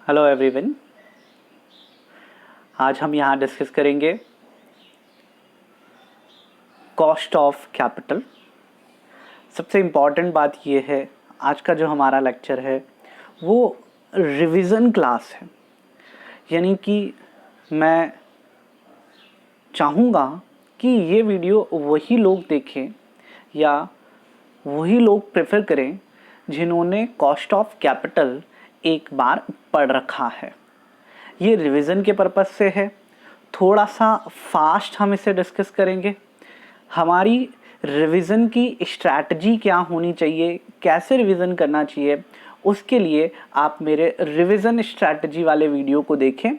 Hello everyone. आज हम यहाँ डिस्कस करेंगे कॉस्ट ऑफ कैपिटल। सबसे इम्पॉर्टेंट बात ये है, आज का जो हमारा लेक्चर है वो रिवीजन क्लास है। यानी कि मैं चाहूँगा कि ये वीडियो वही लोग देखें या वही लोग प्रेफर करें जिन्होंने कॉस्ट ऑफ कैपिटल एक बार पढ़ रखा है। ये रिवीजन के पर्पस से है, थोड़ा सा फास्ट हम इसे डिस्कस करेंगे। हमारी रिवीजन की स्ट्रैटेजी क्या होनी चाहिए, कैसे रिवीजन करना चाहिए, उसके लिए आप मेरे रिवीजन स्ट्रैटेजी वाले वीडियो को देखें।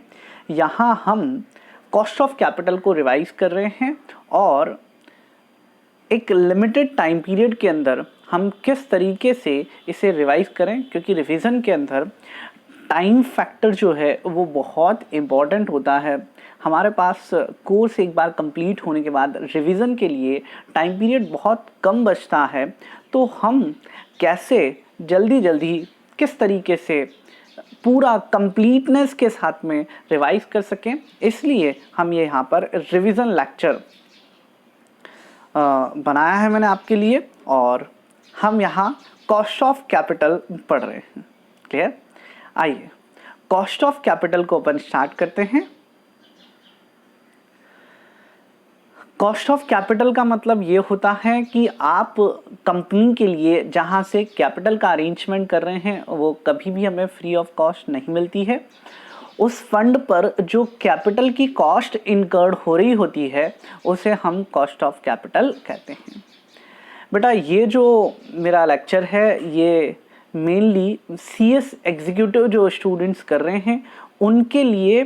यहाँ हम कॉस्ट ऑफ कैपिटल को रिवाइज कर रहे हैं और एक लिमिटेड टाइम पीरियड के अंदर हम किस तरीके से इसे रिवाइज करें, क्योंकि रिवीजन के अंदर टाइम फैक्टर जो है वो बहुत इम्पॉर्टेंट होता है। हमारे पास कोर्स एक बार कंप्लीट होने के बाद रिवीजन के लिए टाइम पीरियड बहुत कम बचता है, तो हम कैसे जल्दी किस तरीके से पूरा कंप्लीटनेस के साथ में रिवाइज कर सकें, इसलिए हम ये यहाँ पर रिवीजन लेक्चर बनाया है मैंने आपके लिए। और हम यहाँ कॉस्ट ऑफ कैपिटल पढ़ रहे हैं। क्लियर? आइए कॉस्ट ऑफ कैपिटल को अपन स्टार्ट करते हैं। कॉस्ट ऑफ कैपिटल का मतलब ये होता है कि आप कंपनी के लिए जहाँ से कैपिटल का अरेंजमेंट कर रहे हैं वो कभी भी हमें फ्री ऑफ कॉस्ट नहीं मिलती है। उस फंड पर जो कैपिटल की कॉस्ट इनकर्ड हो रही होती है उसे हम कॉस्ट ऑफ कैपिटल कहते हैं। बेटा ये जो मेरा लेक्चर है ये मेनली CS एग्जीक्यूटिव जो स्टूडेंट्स कर रहे हैं उनके लिए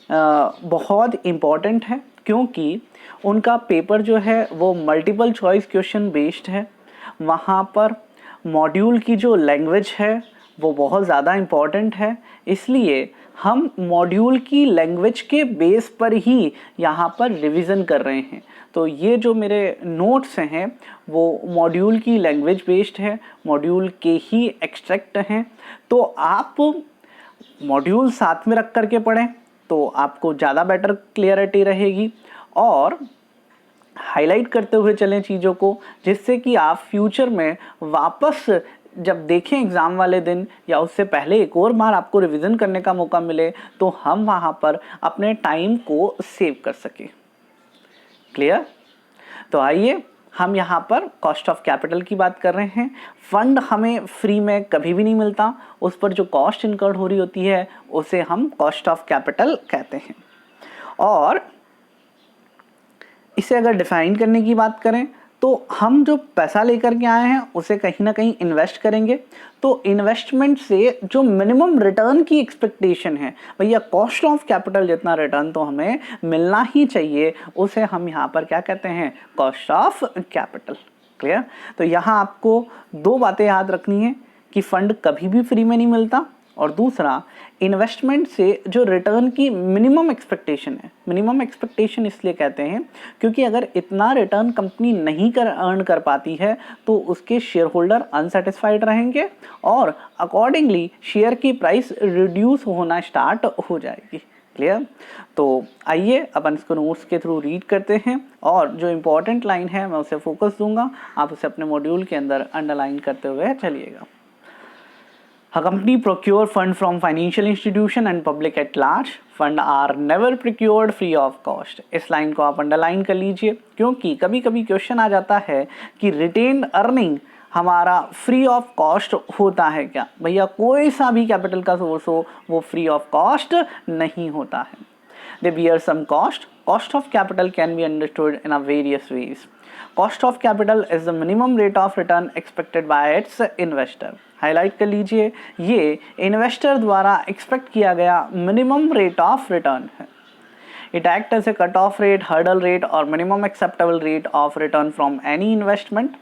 बहुत इम्पॉर्टेंट है, क्योंकि उनका पेपर जो है वो मल्टीपल चॉइस क्वेश्चन बेस्ड है। वहाँ पर मॉड्यूल की जो लैंग्वेज है वो बहुत ज़्यादा इम्पॉर्टेंट है, इसलिए हम मॉड्यूल की लैंग्वेज के बेस पर ही यहाँ पर रिवीजन कर रहे हैं। तो ये जो मेरे नोट्स हैं वो मॉड्यूल की लैंग्वेज बेस्ड है, मॉड्यूल के ही एक्सट्रैक्ट हैं। तो आप मॉड्यूल साथ में रख करके पढ़ें तो आपको ज़्यादा बेटर क्लियरिटी रहेगी, और हाईलाइट करते हुए चलें चीज़ों को, जिससे कि आप फ्यूचर में वापस जब देखें एग्ज़ाम वाले दिन या उससे पहले एक और बार आपको रिवीजन करने का मौका मिले तो हम वहाँ पर अपने टाइम को सेव कर सकें। क्लियर? तो आइए हम यहाँ पर कॉस्ट ऑफ कैपिटल की बात कर रहे हैं। फंड हमें फ्री में कभी भी नहीं मिलता, उस पर जो कॉस्ट इनकर्ड हो रही होती है उसे हम कॉस्ट ऑफ कैपिटल कहते हैं। और इसे अगर डिफाइन करने की बात करें तो हम जो पैसा लेकर के आए हैं उसे कहीं ना कहीं इन्वेस्ट करेंगे। तो इन्वेस्टमेंट से जो मिनिमम रिटर्न की एक्सपेक्टेशन है, भैया कॉस्ट ऑफ कैपिटल जितना रिटर्न तो हमें मिलना ही चाहिए, उसे हम यहाँ पर क्या कहते हैं? Cost of capital. क्लियर? तो यहाँ आपको दो बातें याद रखनी है कि फंड कभी भी फ्री में नहीं मिलता, और दूसरा इन्वेस्टमेंट से जो रिटर्न की मिनिमम एक्सपेक्टेशन है। मिनिमम एक्सपेक्टेशन इसलिए कहते हैं क्योंकि अगर इतना रिटर्न कंपनी नहीं अर्न कर पाती है तो उसके शेयर होल्डर अनसेटिस्फाइड रहेंगे और अकॉर्डिंगली शेयर की प्राइस रिड्यूस होना स्टार्ट हो जाएगी। क्लियर? तो आइए अपन इसको नोट्स के थ्रू रीड करते हैं, और जो इम्पोर्टेंट लाइन है मैं उसे फोकस दूंगा, आप उसे अपने मॉड्यूल के अंदर अंडरलाइन करते हुए चलिएगा। A company procure fund from financial institution and public at large. Fund are never procured free of cost. इस लाइन को आप अंडरलाइन कर लीजिए, क्योंकि कभी कभी क्वेश्चन आ जाता है कि रिटेन्ड अर्निंग हमारा फ्री ऑफ कॉस्ट होता है क्या? भैया कोई सा भी कैपिटल का सोर्स हो वो फ्री ऑफ कॉस्ट नहीं होता है। They bear some cost. Cost of capital can be understood in a various ways. Cost of capital is the minimum rate of return expected by its investor. Highlight कर लीजिए, ये investor द्वारा expect किया गया minimum rate of return है। It act as a cut off rate, hurdle rate और minimum acceptable rate of return from any investment.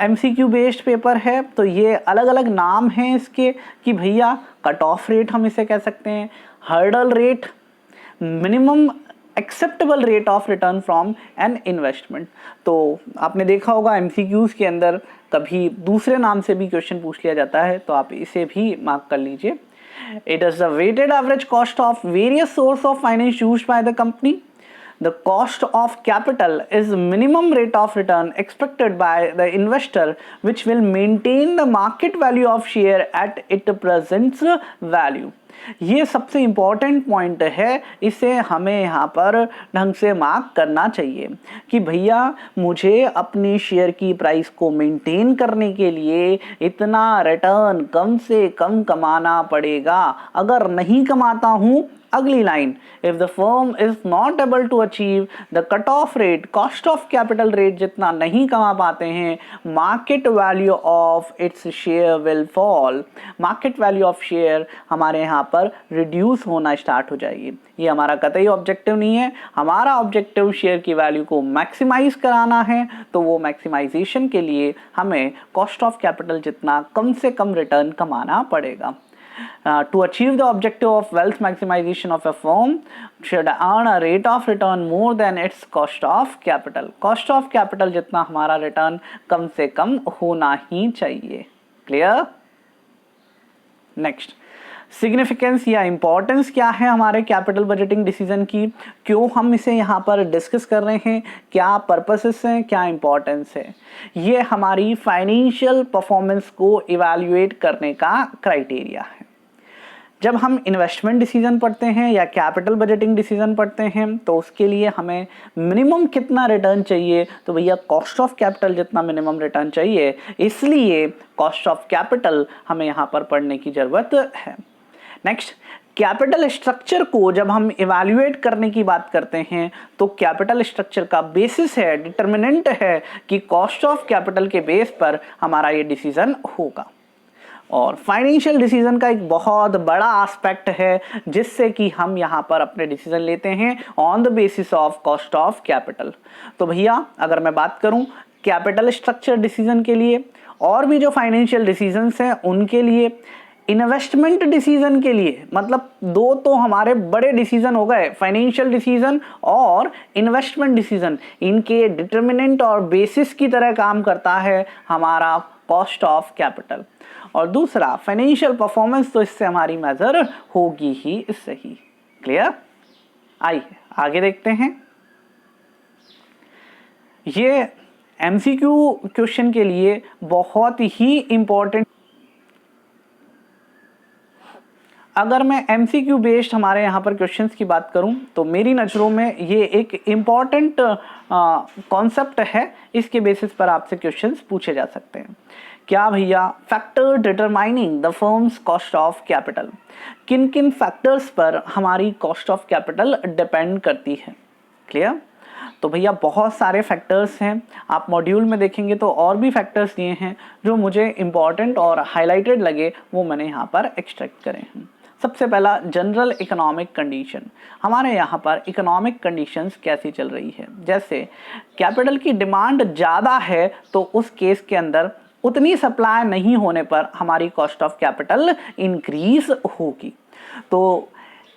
MCQ based paper है तो ये अलग अलग नाम हैं इसके कि भैया कट ऑफ रेट हम इसे कह सकते हैं, hurdle rate, minimum acceptable rate of return from an investment. तो आपने देखा होगा MCQs के अंदर कभी दूसरे नाम से भी क्वेश्चन पूछ लिया जाता है, तो आप इसे भी मार्क कर लीजिए। It is the weighted average cost of various source of finance used by the company. The cost of capital is minimum rate of return expected by the investor which will maintain the market value of share at its present value. ये सबसे important point है, इसे हमें यहाँ पर ढंग से mark करना चाहिए कि भैया मुझे अपनी शेयर की प्राइस को मेंटेन करने के लिए इतना रिटर्न कम से कम कमाना पड़ेगा। अगर नहीं कमाता हूँ, अगली line, if the firm is not able to achieve the cut off rate, cost of capital rate जितना नहीं कमा पाते हैं, market value of its share will fall. Market value of share हमारे यहाँ पर रिड्यूस होना स्टार्ट हो जाएगी। ये हमारा कतई ऑब्जेक्टिव नहीं है। हमारा ऑब्जेक्टिव शेयर की वैल्यू को मैक्सिमाइज कराना है, तो वो मैक्सिमाइजेशन के लिए हमें कॉस्ट ऑफ कैपिटल जितना कम से कम रिटर्न कमाना पड़ेगा। To achieve the objective of wealth maximization of a firm should earn a rate of return more than its cost of capital. Cost of capital जितना हमारा रिटर्न कम से कम होना ही चाहिए। क्लियर? नेक्स्ट, सिग्निफिकेंस या इंपॉर्टेंस क्या है हमारे कैपिटल बजटिंग डिसीजन की, क्यों हम इसे यहाँ पर डिस्कस कर रहे हैं, क्या पर्पसेस हैं, क्या इंपॉर्टेंस है। ये हमारी फाइनेंशियल परफॉर्मेंस को इवैल्यूएट करने का क्राइटेरिया है। जब हम इन्वेस्टमेंट डिसीजन पढ़ते हैं या कैपिटल बजटिंग डिसीजन पढ़ते हैं तो उसके लिए हमें मिनिमम कितना रिटर्न चाहिए, तो भैया कॉस्ट ऑफ कैपिटल जितना मिनिमम रिटर्न चाहिए, इसलिए कॉस्ट ऑफ कैपिटल हमें यहाँ पर पढ़ने की ज़रूरत है। नेक्स्ट, कैपिटल स्ट्रक्चर को जब हम इवैल्यूएट करने की बात करते हैं तो कैपिटल स्ट्रक्चर का बेसिस है, डिटर्मिनेंट है कि कॉस्ट ऑफ कैपिटल के बेस पर हमारा ये डिसीजन होगा। और फाइनेंशियल डिसीजन का एक बहुत बड़ा एस्पेक्ट है जिससे कि हम यहाँ पर अपने डिसीजन लेते हैं on the basis of cost of capital. तो भैया अगर मैं बात करूँ कैपिटल स्ट्रक्चर डिसीजन के लिए और भी जो फाइनेंशियल डिसीजंस हैं उनके लिए, इन्वेस्टमेंट डिसीजन के लिए, मतलब दो तो हमारे बड़े डिसीजन हो गए, फाइनेंशियल डिसीजन और इन्वेस्टमेंट डिसीजन, इनके डिटर्मिनेंट और बेसिस की तरह काम करता है हमारा कॉस्ट ऑफ कैपिटल। और दूसरा फाइनेंशियल परफॉर्मेंस, तो इससे हमारी मेजर होगी ही इससे ही। क्लियर? आइए आगे देखते हैं। ये एमसीक्यू क्वेश्चन के लिए बहुत ही इंपॉर्टेंट, अगर मैं एमसीक्यू बेस्ड हमारे यहाँ पर क्वेश्चंस की बात करूँ तो मेरी नज़रों में ये एक इम्पॉर्टेंट कॉन्सेप्ट है, इसके बेसिस पर आपसे क्वेश्चंस पूछे जा सकते हैं। क्या भैया, factor determining the firms cost of capital, किन किन फैक्टर्स पर हमारी कॉस्ट ऑफ कैपिटल डिपेंड करती है। क्लियर? तो भैया बहुत सारे फैक्टर्स हैं, आप मॉड्यूल में देखेंगे तो और भी फैक्टर्स दिए हैं, जो मुझे इम्पॉर्टेंट और हाईलाइटेड लगे वो मैंने यहाँ पर एक्सट्रैक्ट करे हैं। सबसे पहला जनरल इकोनॉमिक कंडीशन, हमारे यहाँ पर इकोनॉमिक कंडीशंस कैसी चल रही है। जैसे कैपिटल की डिमांड ज़्यादा है तो उस केस के अंदर उतनी सप्लाई नहीं होने पर हमारी कॉस्ट ऑफ कैपिटल इंक्रीज होगी। तो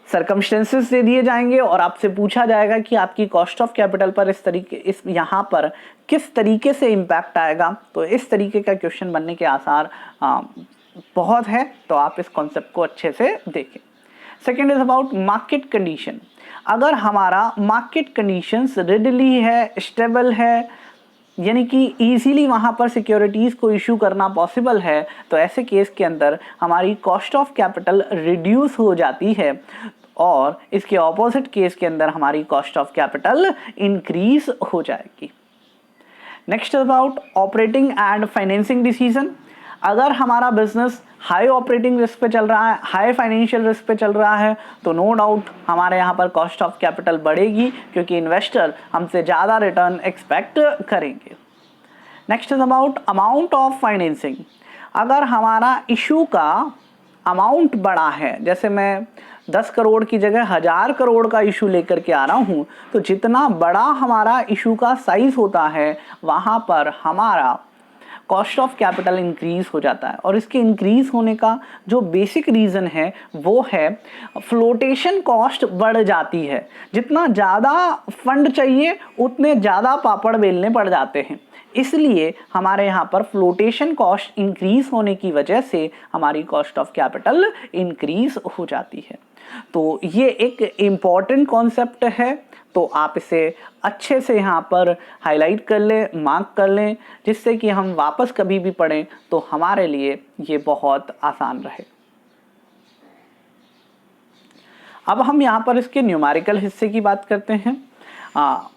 सर्कमस्टेंसेस दे दिए जाएंगे और आपसे पूछा जाएगा कि आपकी कॉस्ट ऑफ कैपिटल पर इस यहाँ पर किस तरीके से इम्पैक्ट आएगा। तो इस तरीके का क्वेश्चन बनने के आसार बहुत है, तो आप इस कॉन्सेप्ट को अच्छे से देखें। Second is about market condition, अगर हमारा मार्केट कंडीशंस रेडली है, स्टेबल है, यानी कि इजीली वहाँ पर सिक्योरिटीज़ को इशू करना पॉसिबल है, तो ऐसे केस के अंदर हमारी कॉस्ट ऑफ कैपिटल रिड्यूस हो जाती है और इसके ऑपोजिट केस के अंदर हमारी कॉस्ट ऑफ कैपिटल इंक्रीज हो जाएगी। Next about operating and financing decision, अगर हमारा बिजनेस हाई ऑपरेटिंग रिस्क पे चल रहा है, हाई फाइनेंशियल रिस्क पे चल रहा है, तो नो डाउट हमारे यहाँ पर कॉस्ट ऑफ कैपिटल बढ़ेगी क्योंकि इन्वेस्टर हमसे ज़्यादा रिटर्न एक्सपेक्ट करेंगे। Next is about amount of financing, अगर हमारा इशू का अमाउंट बड़ा है, जैसे मैं 10 करोड़ की जगह 1000 करोड़ का इशू लेकर के आ रहा हूँ, तो जितना बड़ा हमारा इशू का साइज होता है वहाँ पर हमारा कॉस्ट ऑफ कैपिटल इंक्रीज हो जाता है। और इसके इंक्रीज होने का जो बेसिक रीज़न है वो है फ्लोटेशन कॉस्ट बढ़ जाती है। जितना ज़्यादा फंड चाहिए उतने ज़्यादा पापड़ बेलने पड़ जाते हैं। इसलिए हमारे यहाँ पर फ्लोटेशन कॉस्ट इंक्रीज होने की वजह से हमारी कॉस्ट ऑफ कैपिटल इंक्रीज हो जाती है। तो ये एक इम्पॉर्टेंट कॉन्सेप्ट है, तो आप इसे अच्छे से यहाँ पर हाईलाइट कर लें, मार्क कर लें, जिससे कि हम वापस कभी भी पढ़ें तो हमारे लिए ये बहुत आसान रहे। अब हम यहाँ पर इसके न्यूमेरिकल हिस्से की बात करते हैं।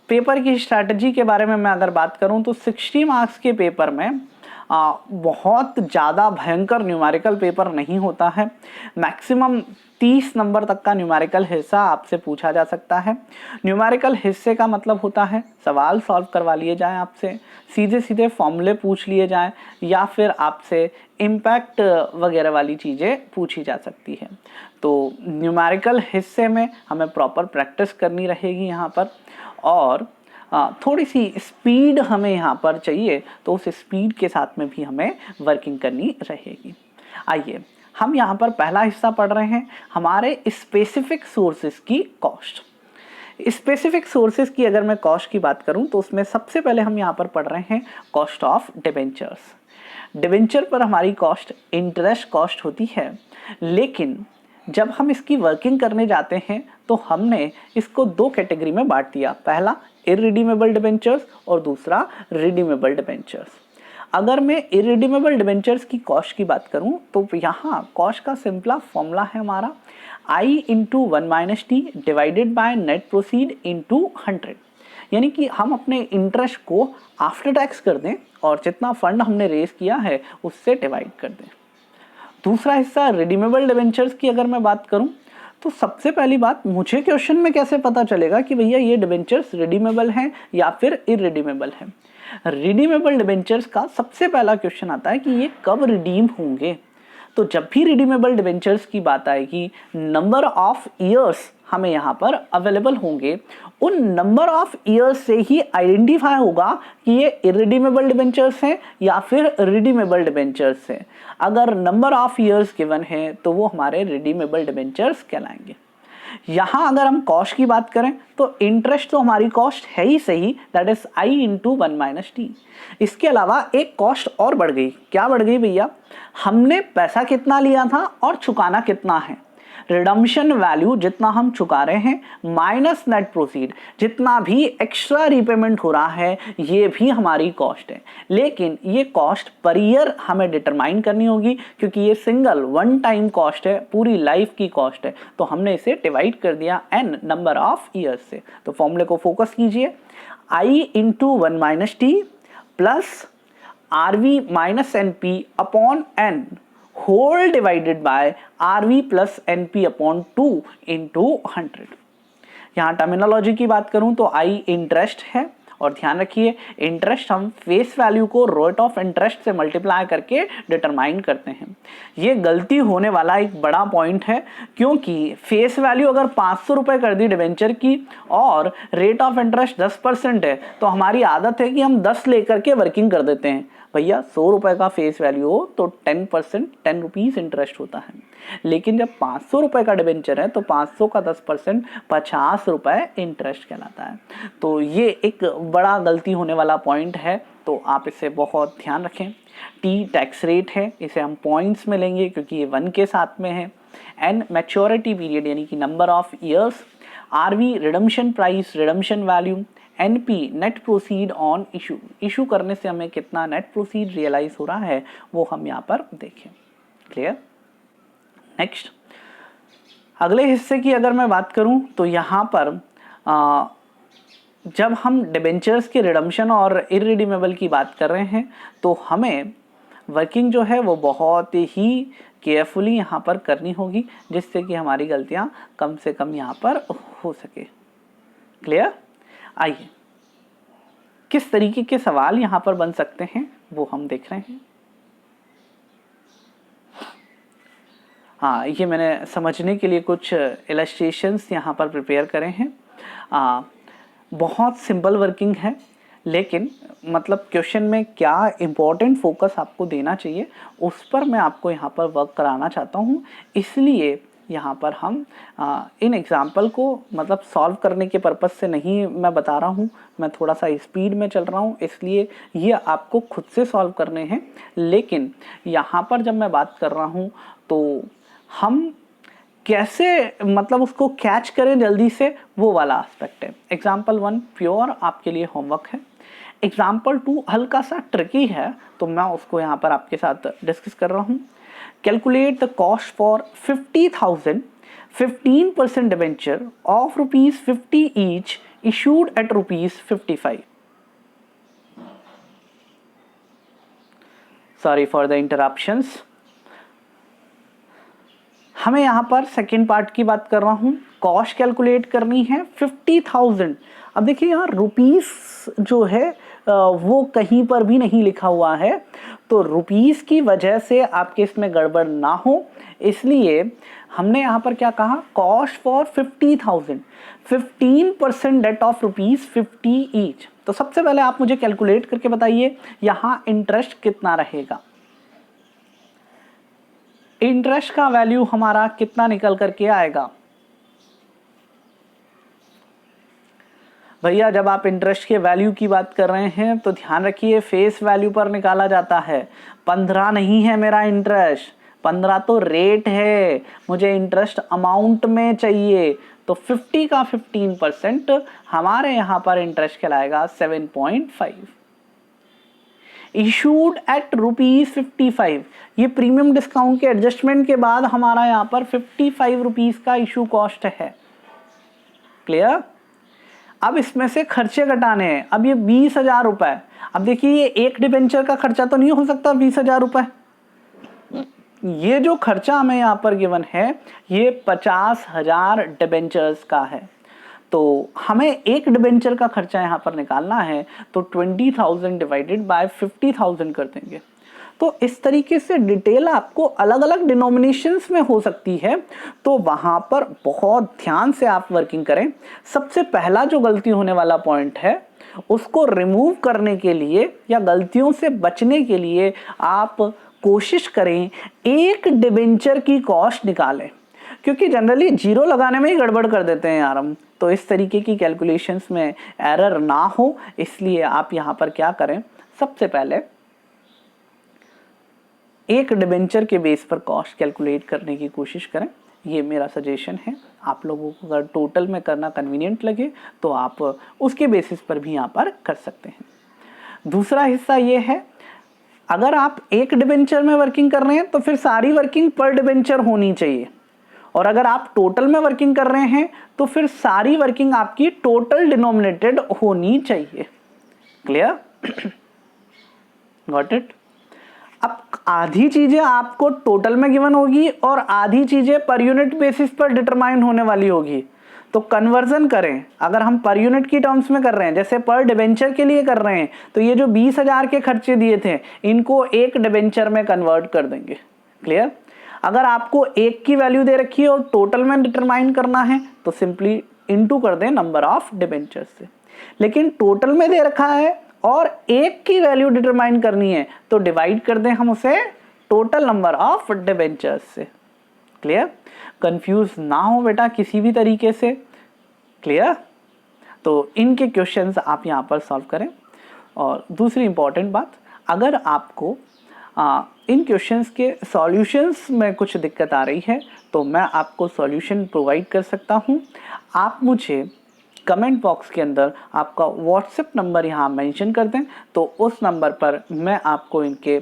पेपर की स्ट्रैटेजी के बारे में मैं अगर बात करूं तो 60 मार्क्स के पेपर में बहुत ज़्यादा भयंकर न्यूमेरिकल पेपर नहीं होता है। मैक्सिमम 30 नंबर तक का न्यूमेरिकल हिस्सा आपसे पूछा जा सकता है। न्यूमेरिकल हिस्से का मतलब होता है सवाल सॉल्व करवा लिए जाएं आपसे, सीधे सीधे फॉर्मूले पूछ लिए जाएं, या फिर आपसे इम्पैक्ट वगैरह वाली चीज़ें पूछी जा सकती है। तो न्यूमेरिकल हिस्से में हमें प्रॉपर प्रैक्टिस करनी रहेगी यहाँ पर, और थोड़ी सी स्पीड हमें यहाँ पर चाहिए, तो उस स्पीड के साथ में भी हमें वर्किंग करनी रहेगी। आइए हम यहाँ पर पहला हिस्सा पढ़ रहे हैं, हमारे स्पेसिफिक सोर्सेज की कॉस्ट। स्पेसिफिक सोर्सेज की अगर मैं कॉस्ट की बात करूँ तो उसमें सबसे पहले हम यहाँ पर पढ़ रहे हैं कॉस्ट ऑफ डिबेंचर्स। डिबेंचर पर हमारी कॉस्ट इंटरेस्ट कॉस्ट होती है, लेकिन जब हम इसकी वर्किंग करने जाते हैं तो हमने इसको दो कैटेगरी में बांट दिया। पहला इररिडीमेबल डिबेंचर्स और दूसरा रिडीमेबल डिबेंचर्स। अगर मैं इररिडीमेबल डिबेंचर्स की कॉस्ट की बात करूं तो यहाँ कॉस्ट का सिंपल फॉर्मूला है हमारा I into 1 - t divided by net proceed into 100, यानी कि हम अपने इंटरेस्ट को आफ्टर टैक्स कर दें और जितना फंड हमने रेज किया है उससे डिवाइड कर दें। दूसरा हिस्सा रिडीमेबल डिबेंचर्स की अगर मैं बात करूं तो सबसे पहली बात, मुझे क्वेश्चन में कैसे पता चलेगा कि भैया ये डिबेंचर्स रिडीमेबल हैं या फिर इररिडीमेबल हैं। रिडीमेबल डिबेंचर्स का सबसे पहला क्वेश्चन आता है कि ये कब रिडीम होंगे। तो जब भी रिडीमेबल डिबेंचर्स की बात आएगी, नंबर ऑफ ईयर्स हमें यहाँ पर अवेलेबल होंगे, उन नंबर ऑफ ईयर्स से ही आइडेंटिफाई होगा कि ये इररिडीमेबल डिबेंचर्स हैं या फिर रिडीमेबल डिबेंचर्स हैं। अगर नंबर ऑफ ईयर्स गिवन है तो वो हमारे रिडीमेबल डिबेंचर्स कहलाएंगे। यहाँ अगर हम कॉस्ट की बात करें तो इंटरेस्ट तो हमारी कॉस्ट है ही सही, that is I into 1 - t। इसके अलावा एक कॉस्ट और बढ़ गई। क्या बढ़ गई भैया? हमने पैसा कितना लिया था और चुकाना कितना है। रिडम्पशन वैल्यू जितना हम चुका रहे हैं माइनस नेट प्रोसीड, जितना भी एक्स्ट्रा रीपेमेंट हो रहा है, ये भी हमारी कॉस्ट है। लेकिन ये कॉस्ट पर ईयर हमें डिटरमाइन करनी होगी, क्योंकि ये सिंगल वन टाइम कॉस्ट है, पूरी लाइफ की कॉस्ट है। तो हमने इसे डिवाइड कर दिया n नंबर ऑफ ईयर्स से। तो फॉर्मूले को फोकस कीजिए, I into 1 - t plus RV minus NP upon n whole divided by RV plus NP upon 2 into 100। यहाँ टर्मिनोलॉजी की बात करूँ तो I इंटरेस्ट है, और ध्यान रखिए इंटरेस्ट हम फेस वैल्यू को रेट ऑफ इंटरेस्ट से मल्टीप्लाई करके डिटरमाइन करते हैं। ये गलती होने वाला एक बड़ा पॉइंट है, क्योंकि फेस वैल्यू अगर 500 रुपये कर दी डिवेंचर की और रेट ऑफ इंटरेस्ट 10% है, तो हमारी आदत है कि हम 10 लेकर के वर्किंग कर देते हैं। भैया 100 रुपये का फेस वैल्यू हो तो 10% 10 रुपीज़ इंटरेस्ट होता है, लेकिन जब 500 रुपये का डिबेंचर है तो 500 का 10% 50 रुपये इंटरेस्ट कहलाता है। तो ये एक बड़ा गलती होने वाला पॉइंट है, तो आप इसे बहुत ध्यान रखें। टी टैक्स रेट है, इसे हम पॉइंट्स में लेंगे क्योंकि ये 1 के साथ में है। एन मैच्योरिटी पीरियड यानी कि number of years, RV redemption price redemption value, NP net proceed on issue, issue करने से हमें कितना नेट प्रोसीड रियलाइज हो रहा है वो हम यहाँ पर देखें। क्लियर? नेक्स्ट अगले हिस्से की अगर मैं बात करूं तो यहाँ पर जब हम डिबेंचर्स के रिडम्पशन और इररिडीमेबल की बात कर रहे हैं तो हमें वर्किंग जो है वो बहुत ही केयरफुली यहाँ पर करनी होगी, जिससे कि हमारी गलतियाँ कम से कम यहाँ पर हो सके। क्लियर? आइए किस तरीके के सवाल यहाँ पर बन सकते हैं वो हम देख रहे हैं। हाँ, ये मैंने समझने के लिए कुछ इलस्ट्रेशंस यहाँ पर प्रिपेयर करे हैं। बहुत सिंपल वर्किंग है, लेकिन मतलब क्वेश्चन में क्या इम्पोर्टेंट फोकस आपको देना चाहिए उस पर मैं आपको यहाँ पर वर्क कराना चाहता हूँ। इसलिए यहाँ पर हम इन एग्जाम्पल को मतलब सॉल्व करने के पर्पज़ से नहीं मैं बता रहा हूँ, मैं थोड़ा सा स्पीड में चल रहा हूँ, इसलिए ये आपको खुद से सॉल्व करने हैं। लेकिन यहाँ पर जब मैं बात कर रहा हूँ तो हम कैसे मतलब उसको कैच करें जल्दी से, वो वाला एस्पेक्ट है। एग्जाम्पल 1 प्योर आपके लिए होमवर्क है। एग्जाम्पल 2 हल्का सा ट्रिकी है, तो मैं उसको यहाँ पर आपके साथ डिस्कस कर रहा हूँ। Calculate the cost for 50,000 15% debenture of ₹50 each issued at ₹55। Sorry for the interruptions. हमें यहाँ पर सेकेंड पार्ट की बात कर रहा हूँ, कॉस्ट कैलकुलेट करनी है 50,000। अब देखिए यहाँ रुपीस जो है वो कहीं पर भी नहीं लिखा हुआ है, तो रुपीस की वजह से आपके इसमें गड़बड़ ना हो इसलिए हमने यहाँ पर क्या कहा, cost for 50,000 15% debt of ₹50 each. तो सबसे पहले आप मुझे कैलकुलेट करके बताइए यहाँ इंटरेस्ट कितना रहेगा। इंटरेस्ट का वैल्यू हमारा कितना निकल करके आएगा भैया? जब आप इंटरेस्ट के वैल्यू की बात कर रहे हैं तो ध्यान रखिए फेस वैल्यू पर निकाला जाता है। 15 नहीं है मेरा इंटरेस्ट, 15 तो रेट है, मुझे इंटरेस्ट अमाउंट में चाहिए। तो 50 का 15% हमारे यहाँ पर इंटरेस्ट कहलाएगा 7.5। इशूड एट ₹55, ये प्रीमियम डिस्काउंट के एडजस्टमेंट के बाद हमारा यहाँ पर 55 रुपीज का इशू कॉस्ट है। क्लियर? अब इसमें से खर्चे घटाने हैं। अब ये 20,000 रुपए, अब देखिए ये एक डिबेंचर का खर्चा तो नहीं हो सकता 20,000 रुपए। ये जो खर्चा हमें यहाँ पर गिवन है ये 50,000 डिबेंचर्स का है, तो हमें एक डिबेंचर का खर्चा यहाँ पर निकालना है, तो 20,000 डिवाइडेड बाय 50,000 कर देंगे। तो इस तरीके से डिटेल आपको अलग अलग डिनोमिनेशंस में हो सकती है, तो वहां पर बहुत ध्यान से आप वर्किंग करें। सबसे पहला जो गलती होने वाला पॉइंट है उसको रिमूव करने के लिए या गलतियों से बचने के लिए आप कोशिश करें एक डिबेंचर की कॉस्ट निकालें, क्योंकि जनरली जीरो लगाने में ही गड़बड़ कर देते हैं यार हम। तो इस तरीके की कैलकुलेशंस में एरर ना हो इसलिए आप यहाँ पर क्या करें, सबसे पहले एक डिबेंचर के बेस पर कॉस्ट कैलकुलेट करने की कोशिश करें। ये मेरा सजेशन है। आप लोगों को अगर टोटल में करना कन्वीनियंट लगे तो आप उसके बेसिस पर भी यहाँ पर कर सकते हैं। दूसरा हिस्सा ये है, अगर आप एक डिबेंचर में वर्किंग कर रहे हैं तो फिर सारी वर्किंग पर डिबेंचर होनी चाहिए, और अगर आप टोटल में वर्किंग कर रहे हैं तो फिर सारी वर्किंग आपकी टोटल डिनोमिनेटेड होनी चाहिए। क्लियर? Got it? अब आधी चीजें आपको टोटल में गिवन होगी और आधी चीजें पर यूनिट बेसिस पर डिटरमाइन होने वाली होगी। तो कन्वर्जन करें, अगर हम पर यूनिट की टर्म्स में कर रहे हैं, जैसे पर डिबेंचर के लिए कर रहे हैं, तो ये जो 20,000 के खर्चे दिए थे इनको एक डिबेंचर में कन्वर्ट कर देंगे। क्लियर? अगर आपको एक की वैल्यू दे रखी है और टोटल में डिटरमाइन करना है तो सिंपली इनटू कर दें नंबर ऑफ डिबेंचर से। लेकिन टोटल में दे रखा है और एक की वैल्यू डिटरमाइन करनी है तो डिवाइड कर दें हम उसे टोटल नंबर ऑफ डिबेंचर्स से। क्लियर? कंफ्यूज ना हो बेटा किसी भी तरीके से। क्लियर? तो इनके क्वेश्चंस आप यहाँ पर सॉल्व करें। और दूसरी इंपॉर्टेंट बात, अगर आपको इन क्वेश्चंस के सॉल्यूशंस में कुछ दिक्कत आ रही है तो मैं आपको सॉल्यूशन प्रोवाइड कर सकता हूँ। आप मुझे कमेंट बॉक्स के अंदर आपका व्हाट्सएप नंबर यहाँ मेंशन कर दें, तो उस नंबर पर मैं आपको इनके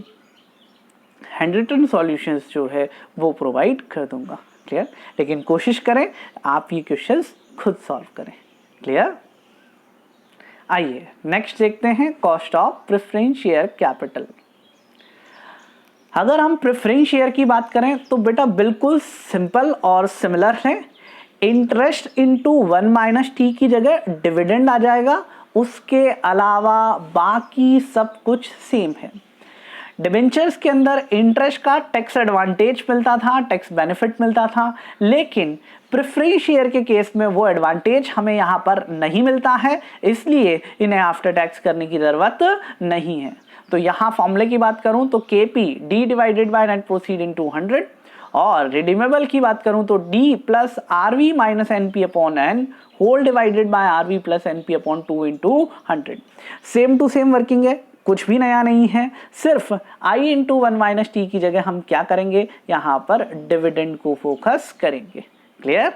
हैंड रिटन सॉल्यूशंस जो है वो प्रोवाइड कर दूंगा। क्लियर? लेकिन कोशिश करें आप ये क्वेश्चंस खुद सॉल्व करें। क्लियर? आइए नेक्स्ट देखते हैं cost of preference share capital. अगर हम प्रेफरेंस शेयर की बात करें तो बेटा बिल्कुल सिंपल और सिमिलर है। इंटरेस्ट इंटू 1 - t की जगह डिविडेंड आ जाएगा, उसके अलावा बाकी सब कुछ सेम है। डिबेंचर्स के अंदर इंटरेस्ट का टैक्स एडवांटेज मिलता था, टैक्स बेनिफिट मिलता था, लेकिन प्रेफरेंस शेयर के केस में वो एडवांटेज हमें यहाँ पर नहीं मिलता है, इसलिए इन्हें आफ्टर टैक्स करने की ज़रूरत नहीं है। तो यहाँ फॉर्मूले की बात करूँ तो KP D/net proceed into 100 और रिडीमेबल की बात करूं तो D plus R V minus N P upon N whole divided by R V plus N P upon 2 into 100। Same to same working है, कुछ भी नया नहीं है, सिर्फ आई इंटू 1 माइनस टी की जगह हम क्या करेंगे, यहां पर डिविडेंड को फोकस करेंगे। क्लियर?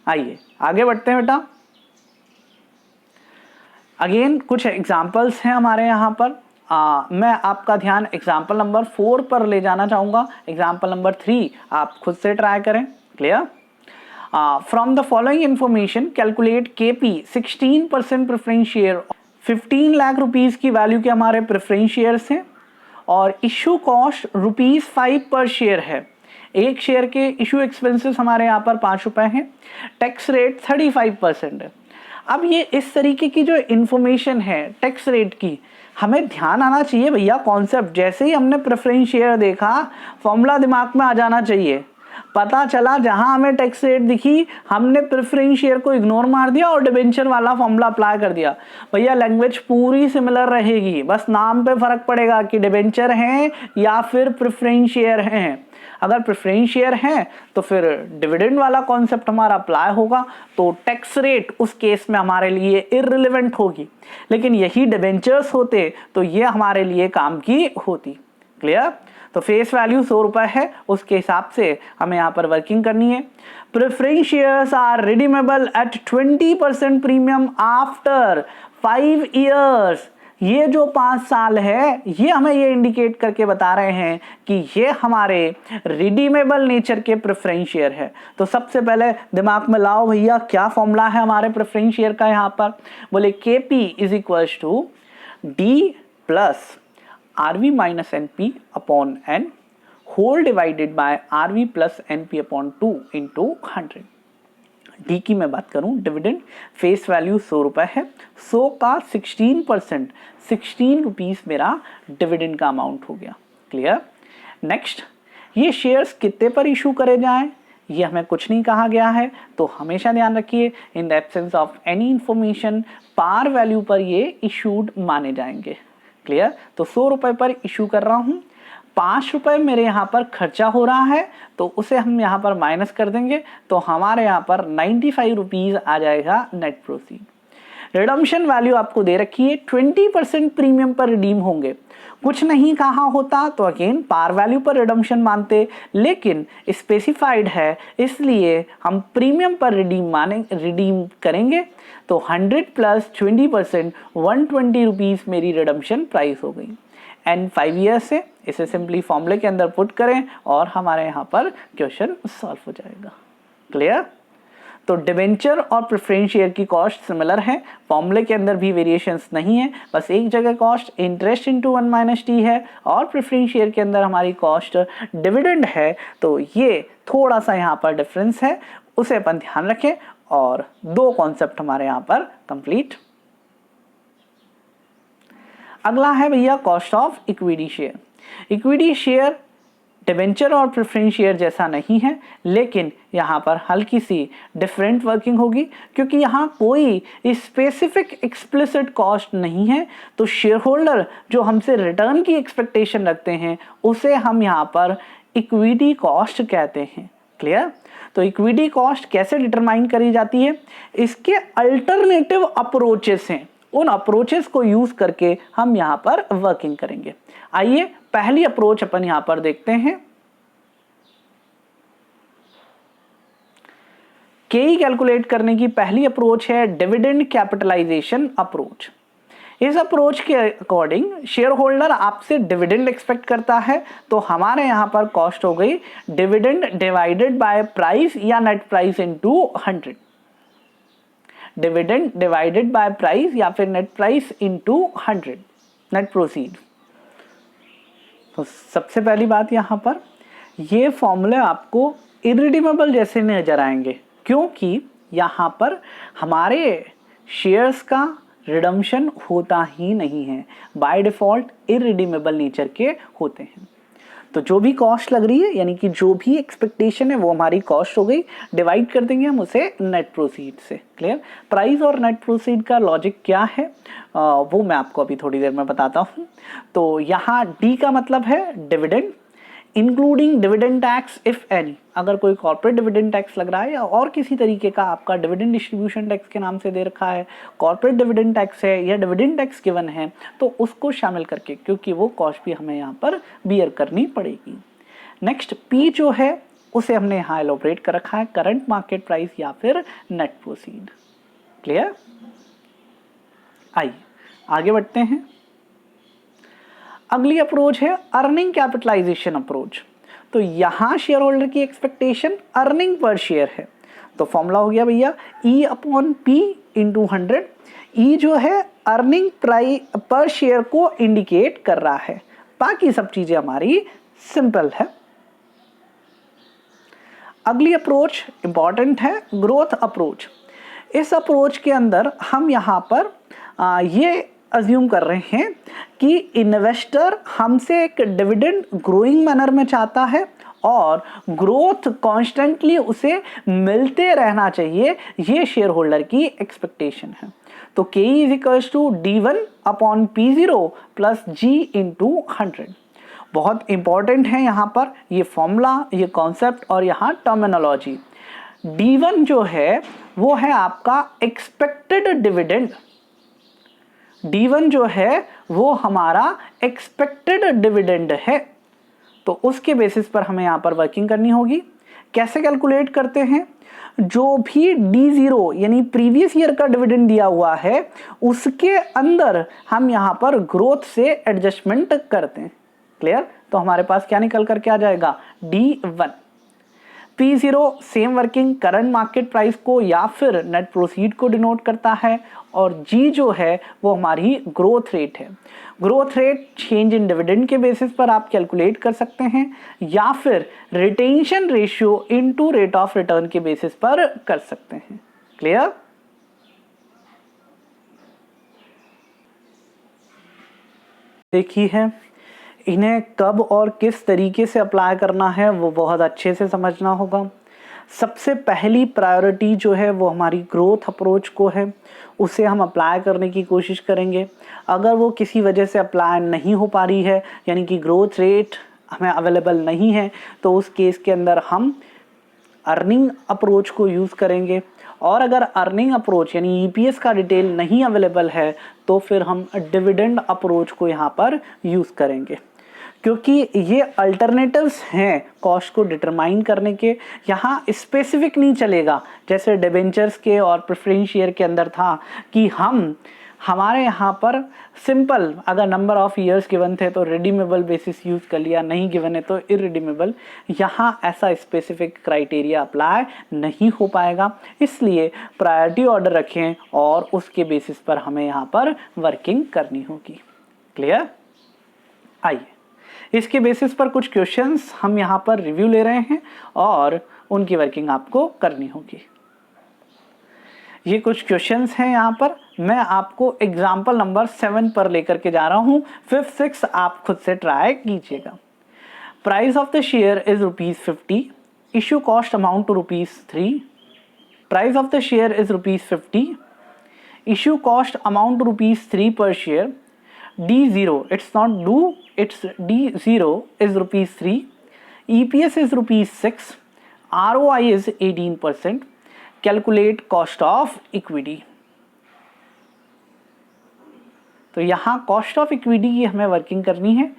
आइए आगे बढ़ते हैं बेटा। अगेन कुछ एग्जाम्पल्स हैं हमारे यहाँ पर। मैं आपका ध्यान एग्जाम्पल नंबर 4 पर ले जाना चाहूँगा। एग्जाम्पल नंबर 3 आप खुद से ट्राई करें। Clear? From the following information calculate KP 16% preference share. 15 lakh rupees की वैल्यू के हमारे प्रेफरेंस शेयर्स हैं और इशू कॉस्ट ₹5 पर शेयर है। एक शेयर के इशू एक्सपेंसेस हमारे यहाँ पर ₹5 हैं। टैक्स रेट 35% है। अब ये इस तरीके की जो इंफॉर्मेशन है टैक्स रेट की, हमें ध्यान आना चाहिए भैया कॉन्सेप्ट। जैसे ही हमने प्रेफरेंस शेयर देखा फॉर्मूला दिमाग में आ जाना चाहिए। पता चला जहां हमें टैक्स रेट दिखी हमने प्रेफरेंस शेयर को इग्नोर मार दिया और डिबेंचर वाला फॉर्मूला अप्लाई कर दिया। भैया लैंग्वेज पूरी सिमिलर रहेगी, बस नाम पे फर्क पड़ेगा कि डिबेंचर हैं या फिर प्रेफरेंस शेयर हैं। अगर प्रेफरेंस शेयर है तो फिर डिविडेंड वाला कॉन्सेप्ट हमारा अप्लाई होगा, तो टैक्स रेट उस केस में हमारे लिए इररिलेवेंट होगी। लेकिन यही डिबेंचर्स होते तो ये हमारे लिए काम की होती। क्लियर? तो फेस वैल्यू ₹100 है, उसके हिसाब से हमें यहाँ पर वर्किंग करनी है। Preference shares are redeemable at 20% premium after 5 years. ये जो 5 साल है ये हमें ये इंडिकेट करके बता रहे हैं कि ये हमारे रिडीमेबल नेचर के प्रेफरेंस शेयर है। तो सबसे पहले दिमाग में लाओ भैया क्या फॉर्मूला है हमारे प्रेफरेंस शेयर का। यहाँ पर बोले KP is equals to D plus R V minus N P upon N whole divided by R V plus N P upon 2 into 100। D की मैं बात करूं डिविडेंड, फेस वैल्यू ₹100 है। 100 का 16%, 16 रुपीज मेरा डिविडेंड का अमाउंट हो गया। क्लियर? नेक्स्ट, ये शेयर्स कितने पर इशू करे जाएं ये हमें कुछ नहीं कहा गया है, तो हमेशा ध्यान रखिए in the absence of any information par value पर ये इशूड माने जाएंगे। क्लियर? तो ₹100 पर इशू कर रहा हूं, ₹5 मेरे यहाँ पर खर्चा हो रहा है तो उसे हम यहाँ पर माइनस कर देंगे, तो हमारे यहाँ पर 95 रुपीज आ जाएगा नेट प्रोसीड। रिडम्पशन वैल्यू आपको दे रखी है 20% प्रीमियम पर रिडीम होंगे। कुछ नहीं कहा होता तो अगेन पार वैल्यू पर रिडम्पशन मानते, लेकिन स्पेसिफाइड है इसलिए हम प्रीमियम पर रिडीम करेंगे। तो 100 प्लस 20% 120 रुपीज मेरी रिडम्पशन प्राइस हो गई। एंड 5 ईयर्स से इसे सिंपली फॉर्मूले के अंदर पुट करें और हमारे यहाँ पर क्वेश्चन सॉल्व हो जाएगा। क्लियर? तो डिबेंचर और प्रेफरेंस शेयर की कॉस्ट सिमिलर है, फॉर्मूले के अंदर भी वेरिएशंस नहीं है, बस एक जगह cost interest into 1 minus T है और प्रेफरेंस शेयर के अंदर हमारी कॉस्ट डिविडेंड है। तो ये थोड़ा सा यहाँ पर डिफरेंस है, उसे अपन ध्यान रखें और 2 कॉन्सेप्ट हमारे यहाँ पर कंप्लीट। अगला है भैया cost of equity share. Equity share debenture और प्रेफरेंस शेयर जैसा नहीं है, लेकिन यहाँ पर हल्की सी डिफरेंट वर्किंग होगी क्योंकि यहाँ कोई स्पेसिफिक एक्सप्लिसिट कॉस्ट नहीं है। तो शेयर होल्डर जो हमसे रिटर्न की एक्सपेक्टेशन रखते हैं उसे हम यहाँ पर इक्विटी कॉस्ट कहते हैं। क्लियर? तो इक्विटी कॉस्ट कैसे डिटरमाइन करी जाती है, इसके अल्टरनेटिव अप्रोचेस हैं, उन अप्रोचेस को यूज करके हम यहाँ पर वर्किंग करेंगे। आइए पहली अप्रोच अपन यहां पर देखते हैं। केई कैलकुलेट करने की पहली अप्रोच है डिविडेंड कैपिटलाइजेशन अप्रोच। इस अप्रोच के अकॉर्डिंग शेयर होल्डर आपसे डिविडेंड एक्सपेक्ट करता है, तो हमारे यहां पर कॉस्ट हो गई डिविडेंड डिवाइडेड बाय प्राइस या net price into 100। Dividend divided by price या फिर net price into 100 net proceed. तो सबसे पहली बात यहाँ पर ये फॉर्मूले आपको इरिडीमेबल जैसे नजर आएंगे क्योंकि यहाँ पर हमारे शेयर्स का रिडम्पशन होता ही नहीं है, बाय डिफॉल्ट इरिडीमेबल नेचर के होते हैं। तो जो भी कॉस्ट लग रही है यानी कि जो भी एक्सपेक्टेशन है वो हमारी कॉस्ट हो गई, डिवाइड कर देंगे हम उसे नेट प्रोसीड से। क्लियर? प्राइस और नेट प्रोसीड का लॉजिक क्या है वो मैं आपको अभी थोड़ी देर में बताता हूँ। तो यहाँ डी का मतलब है dividend, including dividend tax if any, अगर कोई कॉर्पोरेट डिविडेंड टैक्स लग रहा है या और किसी तरीके का आपका डिविडेंड डिस्ट्रीब्यूशन टैक्स के नाम से दे रखा है, कॉर्पोरेट डिविडेंड टैक्स है या डिविडेंड टैक्स गिवन है, तो उसको शामिल करके, क्योंकि वो कॉस्ट भी हमें यहाँ पर बियर करनी पड़ेगी। नेक्स्ट पी जो है उसे हमने यहाँ एलोबरेट कर रखा है, करंट मार्केट प्राइस या फिर नेट प्रोसीड। क्लियर? आइए आगे बढ़ते हैं। अगली अप्रोच है अर्निंग कैपिटलाइजेशन अप्रोच। तो यहां शेयर होल्डर की एक्सपेक्टेशन अर्निंग पर शेयर है, तो फॉर्मूला हो गया भैया E upon P into 100। E जो है अर्निंग प्राइस पर शेयर को इंडिकेट कर रहा है, बाकी सब चीजें हमारी सिंपल है। अगली अप्रोच इंपॉर्टेंट है, ग्रोथ अप्रोच। इस अप्रोच के अंदर हम यहाँ पर ये अज्यूम कर रहे हैं कि इन्वेस्टर हमसे एक डिविडेंड ग्रोइंग मैनर में चाहता है और ग्रोथ कॉन्स्टेंटली उसे मिलते रहना चाहिए, ये शेयर होल्डर की एक्सपेक्टेशन है। तो K is equals to D1 upon P0 plus G into 100। बहुत इंपॉर्टेंट है यहाँ पर ये फॉर्मूला, ये कॉन्सेप्ट और यहाँ टर्मिनोलॉजी। D1 जो है वो है आपका एक्सपेक्टेड डिविडेंड, D1 जो है वो हमारा एक्सपेक्टेड डिविडेंड है, तो उसके बेसिस पर हमें यहाँ पर वर्किंग करनी होगी। कैसे कैलकुलेट करते हैं? जो भी D0 यानी प्रीवियस ईयर का डिविडेंड दिया हुआ है उसके अंदर हम यहाँ पर ग्रोथ से एडजस्टमेंट करते हैं। क्लियर? तो हमारे पास क्या निकल करके आ जाएगा? D1। P0 same working current market price को या फिर नेट प्रोसीड को डिनोट करता है, और G जो है वो हमारी ग्रोथ रेट है। Growth rate change in dividend के बेसिस पर आप कैलकुलेट कर सकते हैं या फिर retention ratio into rate of return के बेसिस पर कर सकते हैं। क्लियर? देखिए है इन्हें कब और किस तरीके से अप्लाई करना है वो बहुत अच्छे से समझना होगा। सबसे पहली प्रायोरिटी जो है वो हमारी ग्रोथ अप्रोच को है, उसे हम अप्लाई करने की कोशिश करेंगे। अगर वो किसी वजह से अप्लाई नहीं हो पा रही है, यानी कि ग्रोथ रेट हमें अवेलेबल नहीं है, तो उस केस के अंदर हम अर्निंग अप्रोच को यूज़ करेंगे। और अगर अर्निंग अप्रोच यानी EPS का डिटेल नहीं अवेलेबल है तो फिर हम डिविडेंड अप्रोच को यहाँ पर यूज़ करेंगे, क्योंकि ये अल्टरनेटिव्स हैं कॉस्ट को डिटरमाइन करने के। यहाँ स्पेसिफिक नहीं चलेगा जैसे डिबेंचर्स के और प्रेफरेंस शेयर के अंदर था कि हमारे यहाँ पर सिंपल अगर नंबर ऑफ ईयर्स गिवन थे तो रिडीमेबल बेसिस यूज़ कर लिया, नहीं गिवन है तो इरिडीमेबल। यहाँ ऐसा स्पेसिफिक क्राइटेरिया अप्लाई नहीं हो पाएगा, इसलिए प्रायोरिटी ऑर्डर रखें और उसके बेसिस पर हमें यहाँ पर वर्किंग करनी होगी। क्लियर? आइए इसके बेसिस पर कुछ क्वेश्चंस हम यहाँ पर रिव्यू ले रहे हैं और उनकी वर्किंग आपको करनी होगी। ये कुछ क्वेश्चंस हैं यहाँ पर, मैं आपको एग्जाम्पल नंबर 7 पर लेकर के जा रहा हूँ। 5th 6 आप खुद से ट्राई कीजिएगा। Price of the share is ₹50, issue cost amount to ₹3। Price of the share is ₹50, issue cost amount to ₹3 per share। D0, it's not do, it's D0 is ₹3, EPS is ₹6, ROI is 18%, calculate cost of equity। तो यहाँ cost of equity की हमें working करनी है।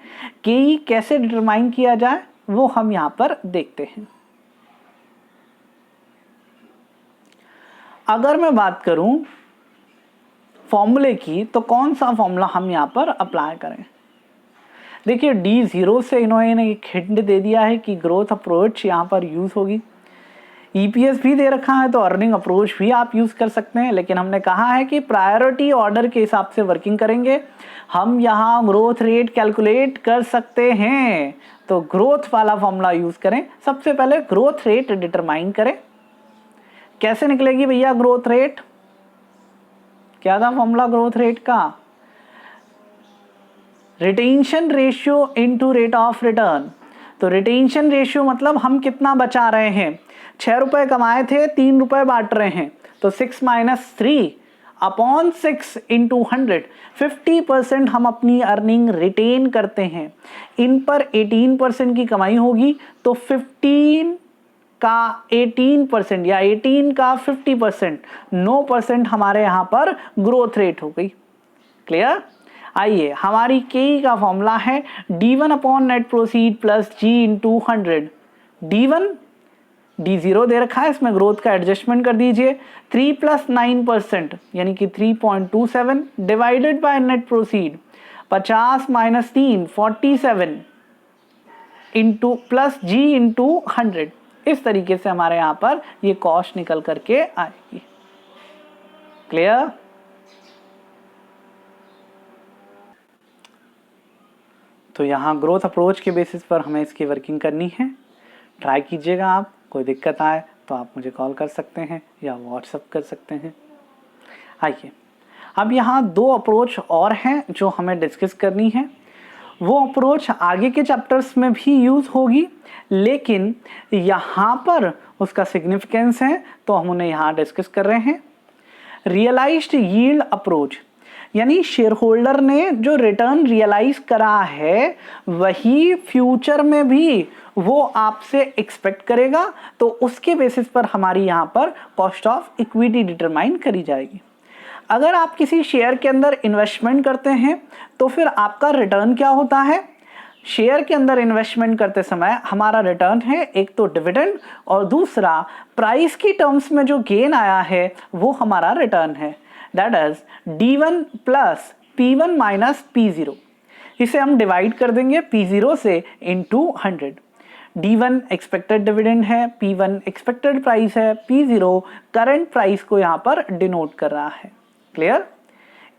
KE कैसे determine किया जाए वो हम यहाँ पर देखते हैं। अगर मैं बात करूं फॉर्मूले की तो कौन सा फॉर्मूला हम यहाँ पर अप्लाई करें? देखिए D0 से इन्होंने एक हिंट दे दिया है कि ग्रोथ अप्रोच यहाँ पर यूज़ होगी। EPS भी दे रखा है तो अर्निंग अप्रोच भी आप यूज़ कर सकते हैं, लेकिन हमने कहा है कि प्रायोरिटी ऑर्डर के हिसाब से वर्किंग करेंगे। हम यहाँ ग्रोथ रेट कैलकुलेट कर सकते हैं तो ग्रोथ वाला फॉर्मूला यूज़ करें। सबसे पहले ग्रोथ रेट डिटरमाइन करें। कैसे निकलेगी भैया ग्रोथ रेट? क्या था फॉर्मूला ग्रोथ रेट का? Retention ratio into rate of return. तो रिटेंशन रेशियो मतलब हम कितना बचा रहे हैं। ₹6 कमाए थे, ₹3 बांट रहे हैं, तो 6 - 3 अपॉन 6 इंटू 100, 50% हम अपनी अर्निंग रिटेन करते हैं। इन पर 18% की कमाई होगी, तो 15 का 18% या 18 का 50%, 9% हमारे यहाँ पर ग्रोथ रेट हो गई। क्लियर? आइए, हमारी के का फॉर्मूला है D1 upon net proceed plus G into 100। D1 D0 दे रखा है, इसमें ग्रोथ का एडजस्टमेंट कर दीजिए। 3 प्लस 9% यानी कि 3.27 divided by net proceed 50 minus 3 47 into plus G into 100। इस तरीके से हमारे यहाँ पर ये कॉस्ट निकल करके आएगी। क्लियर? तो यहाँ ग्रोथ अप्रोच के बेसिस पर हमें इसकी वर्किंग करनी है। ट्राई कीजिएगा आप, कोई दिक्कत आए तो आप मुझे कॉल कर सकते हैं या व्हाट्सएप कर सकते हैं। आइए, अब यहाँ दो अप्रोच और हैं जो हमें डिस्कस करनी है। वो अप्रोच आगे के चैप्टर्स में भी यूज़ होगी, लेकिन यहाँ पर उसका सिग्निफिकेंस है तो हम उन्हें यहाँ डिस्कस कर रहे हैं। रियलाइज्ड यील्ड अप्रोच, यानी शेयर होल्डर ने जो रिटर्न रियलाइज करा है वही फ्यूचर में भी वो आपसे एक्सपेक्ट करेगा, तो उसके बेसिस पर हमारी यहाँ पर कॉस्ट ऑफ इक्विटी डिटरमाइन करी जाएगी। अगर आप किसी शेयर के अंदर इन्वेस्टमेंट करते हैं तो फिर आपका रिटर्न क्या होता है? शेयर के अंदर इन्वेस्टमेंट करते समय हमारा रिटर्न है एक तो डिविडेंड, और दूसरा प्राइस की टर्म्स में जो गेन आया है वो हमारा रिटर्न है। That is D1 plus P1 minus P0। इसे हम डिवाइड कर देंगे P0 से इंटू 100। D1 एक्सपेक्टेड डिविडेंड है, P1 एक्सपेक्टेड प्राइस है, P0 करंट प्राइस को यहाँ पर डिनोट कर रहा है। क्लियर?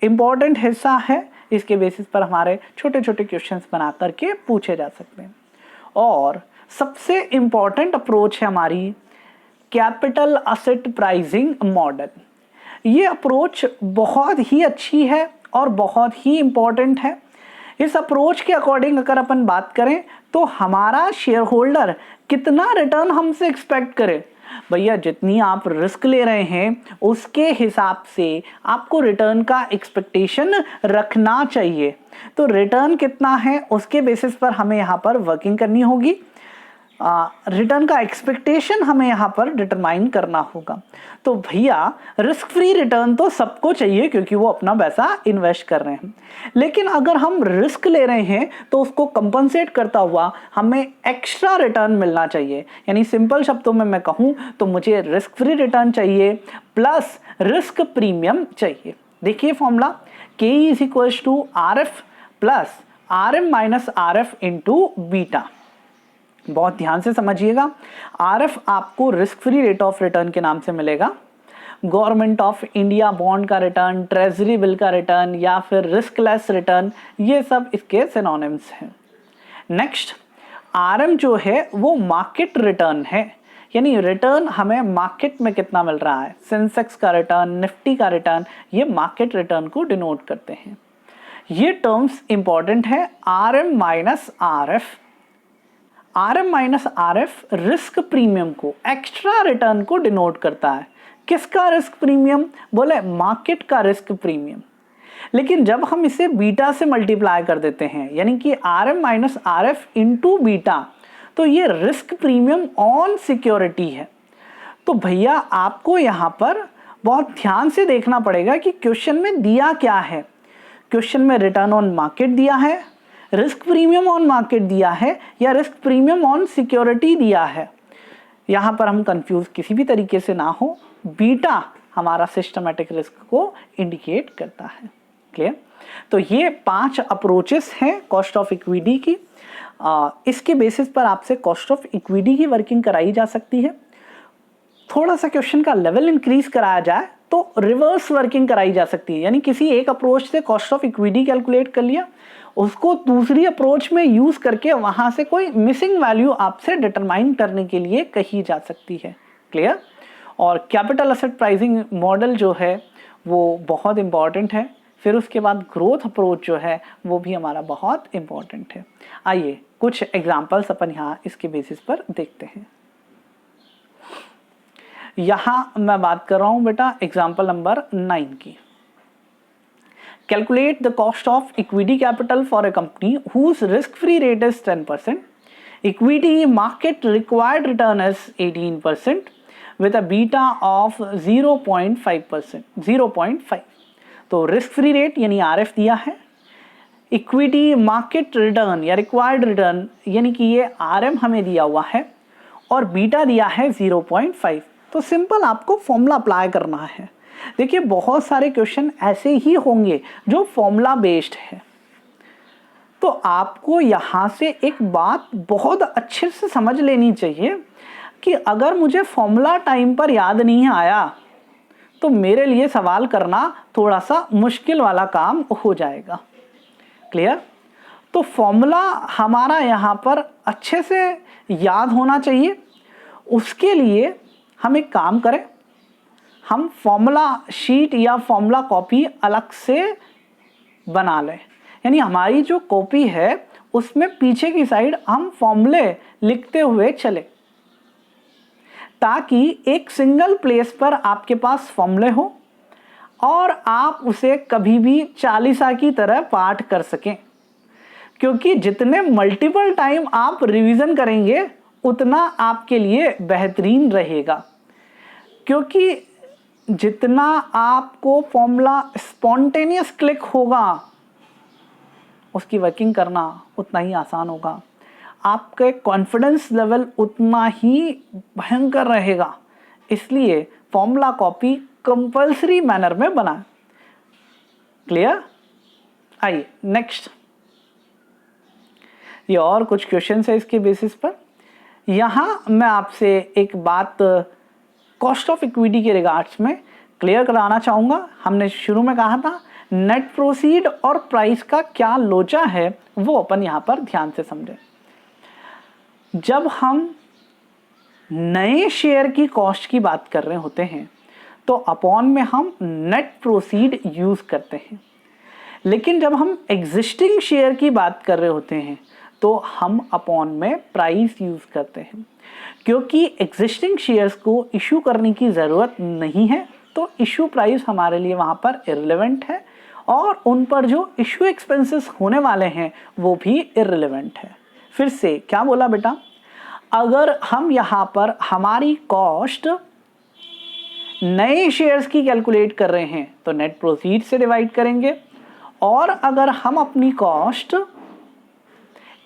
इंपॉर्टेंट हिस्सा है, इसके बेसिस पर हमारे छोटे छोटे क्वेश्चंस बना करके पूछे जा सकते हैं। और सबसे इंपॉर्टेंट अप्रोच है हमारी कैपिटल असेट प्राइसिंग मॉडल। ये अप्रोच बहुत ही अच्छी है और बहुत ही इंपॉर्टेंट है। इस अप्रोच के अकॉर्डिंग अगर अपन बात करें तो हमारा शेयर होल्डर कितना रिटर्न हमसे एक्सपेक्ट करे, भैया जितनी आप रिस्क ले रहे हैं उसके हिसाब से आपको रिटर्न का एक्सपेक्टेशन रखना चाहिए। तो रिटर्न कितना है उसके बेसिस पर हमें यहाँ पर वर्किंग करनी होगी। रिटर्न का एक्सपेक्टेशन हमें यहाँ पर डिटरमाइन करना होगा। तो भैया रिस्क फ्री रिटर्न तो सबको चाहिए क्योंकि वो अपना पैसा इन्वेस्ट कर रहे हैं, लेकिन अगर हम रिस्क ले रहे हैं तो उसको कंपनसेट करता हुआ हमें एक्स्ट्रा रिटर्न मिलना चाहिए। यानी सिंपल शब्दों में मैं कहूँ तो मुझे रिस्क फ्री रिटर्न चाहिए प्लस रिस्क प्रीमियम चाहिए। देखिए formula, K is equal to RF plus RM minus RF into beta. बहुत ध्यान से समझिएगा। RF आपको risk free rate of return के नाम से मिलेगा। गवर्नमेंट ऑफ इंडिया बॉन्ड का रिटर्न, ट्रेजरी बिल का रिटर्न या फिर रिस्कलेस रिटर्न, ये सब इसके सिनोनिम्स हैं। नेक्स्ट, RM जो है वो मार्केट रिटर्न है, यानी रिटर्न हमें मार्केट में कितना मिल रहा है। सेंसेक्स का रिटर्न, निफ्टी का रिटर्न, ये मार्केट रिटर्न को डिनोट करते हैं। ये टर्म्स इंपॉर्टेंट है। RM minus RF, RM minus RF risk premium को, एक्स्ट्रा रिटर्न को डिनोट करता है। किसका रिस्क प्रीमियम? बोले मार्केट का रिस्क प्रीमियम। लेकिन जब हम इसे बीटा से मल्टीप्लाई कर देते हैं, यानी कि RM minus RF into beta, तो ये रिस्क प्रीमियम ऑन सिक्योरिटी है। तो भैया आपको यहाँ पर बहुत ध्यान से देखना पड़ेगा कि क्वेश्चन में दिया क्या है। क्वेश्चन में रिटर्न ऑन मार्केट दिया है, रिस्क प्रीमियम ऑन मार्केट दिया है, या रिस्क प्रीमियम ऑन सिक्योरिटी दिया है। यहाँ पर हम कंफ्यूज किसी भी तरीके से ना हो। बीटा हमारा सिस्टमैटिक रिस्क को इंडिकेट करता है। क्लियर? तो ये 5 अप्रोचेस हैं कॉस्ट ऑफ इक्विटी की। इसके बेसिस पर आपसे कॉस्ट ऑफ इक्विटी की वर्किंग कराई जा सकती है। थोड़ा सा क्वेश्चन का लेवल इंक्रीज कराया जाए तो रिवर्स वर्किंग कराई जा सकती है, यानी किसी एक अप्रोच से कॉस्ट ऑफ इक्विटी कैलकुलेट कर लिया, उसको दूसरी अप्रोच में यूज करके वहां से कोई मिसिंग वैल्यू आपसे डिटरमाइन करने के लिए कही जा सकती है। क्लियर? और कैपिटल एसेट प्राइसिंग मॉडल जो है वो बहुत इंपॉर्टेंट है। फिर उसके बाद ग्रोथ अप्रोच जो है वो भी हमारा बहुत इंपॉर्टेंट है। आइए कुछ एग्जांपल्स अपन यहाँ इसके बेसिस पर देखते हैं। यहाँ मैं बात कर रहा हूँ बेटा एग्जाम्पल नंबर 9 की। Calculate the cost of equity capital for a company whose risk-free rate is 10%. Equity market required return is 18% with a beta of 0.5%, 0.5. तो रिस्क फ्री रेट यानी RF दिया है, इक्विटी मार्केट रिटर्न या required return यानी कि ये RM हमें दिया हुआ है और बीटा दिया है 0.5। तो सिंपल आपको फॉर्मूला अप्लाई करना है। देखिए बहुत सारे क्वेश्चन ऐसे ही होंगे जो फॉर्मूला बेस्ड है, तो आपको यहाँ से एक बात बहुत अच्छे से समझ लेनी चाहिए कि अगर मुझे फॉर्मूला टाइम पर याद नहीं आया तो मेरे लिए सवाल करना थोड़ा सा मुश्किल वाला काम हो जाएगा। क्लियर? तो फॉर्मूला हमारा यहाँ पर अच्छे से याद होना चाहिए। उसके लिए हम एक काम करें, हम फॉर्मूला शीट या फॉर्मूला कॉपी अलग से बना लें, यानी हमारी जो कॉपी है उसमें पीछे की साइड हम फॉर्मूले लिखते हुए चले, ताकि एक सिंगल प्लेस पर आपके पास फॉर्मूले हो और आप उसे कभी भी चालीसा की तरह पाठ कर सकें। क्योंकि जितने मल्टीपल टाइम आप रिवीजन करेंगे उतना आपके लिए बेहतरीन रहेगा, क्योंकि जितना आपको फॉर्मूला स्पॉन्टेनियस क्लिक होगा उसकी वर्किंग करना उतना ही आसान होगा, आपके कॉन्फिडेंस लेवल उतना ही भयंकर रहेगा। इसलिए फॉर्मूला कॉपी कंपल्सरी मैनर में बनाएं। क्लियर? आइए नेक्स्ट, ये और कुछ क्वेश्चन है इसके बेसिस पर। यहाँ मैं आपसे एक बात कॉस्ट ऑफ इक्विटी के रिगार्ड्स में क्लियर कराना चाहूँगा। हमने शुरू में कहा था नेट प्रोसीड और प्राइस का क्या लोचा है वो अपन यहाँ पर ध्यान से समझें। जब हम नए शेयर की कॉस्ट की बात कर रहे होते हैं तो अपॉन में हम नेट प्रोसीड यूज़ करते हैं, लेकिन जब हम एग्जिस्टिंग शेयर की बात कर रहे होते हैं तो हम अपॉन में प्राइस यूज़ करते हैं। क्योंकि एग्जिस्टिंग शेयर्स को इशू करने की ज़रूरत नहीं है तो इशू प्राइस हमारे लिए वहाँ पर इररिलेवेंट है और उन पर जो इशू एक्सपेंसेस होने वाले हैं वो भी इररिलेवेंट है। फिर से क्या बोला बेटा, अगर हम यहाँ पर हमारी कॉस्ट नए शेयर्स की कैलकुलेट कर रहे हैं तो नेट प्रोसीड से डिवाइड करेंगे, और अगर हम अपनी कॉस्ट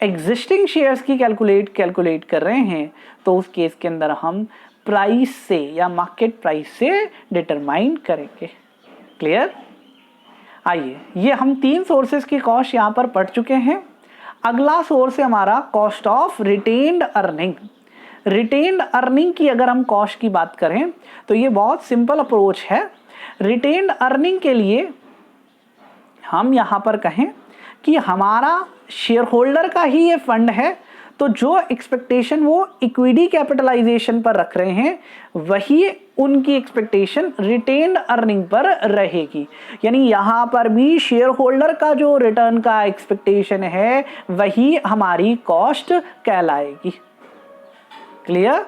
एग्जिस्टिंग शेयर्स की कैलकुलेट कर रहे हैं तो उस केस के अंदर हम प्राइस से या मार्केट प्राइस से डिटरमाइन करेंगे। क्लियर? आइए, ये हम तीन सोर्सेज की कॉस्ट यहाँ पर पढ़ चुके हैं। अगला सोर्स है हमारा cost of retained earning. Retained earning की अगर हम कॉस्ट की बात करें तो ये बहुत सिंपल अप्रोच है। रिटेन्ड अर्निंग के लिए हम यहाँ पर कहें कि हमारा शेयर होल्डर का ही ये फंड है, तो जो एक्सपेक्टेशन वो इक्विटी कैपिटलाइजेशन पर रख रहे हैं वही उनकी एक्सपेक्टेशन रिटेन्ड अर्निंग पर रहेगी। यानी यहाँ पर भी शेयर होल्डर का जो रिटर्न का एक्सपेक्टेशन है वही हमारी कॉस्ट कहलाएगी। क्लियर?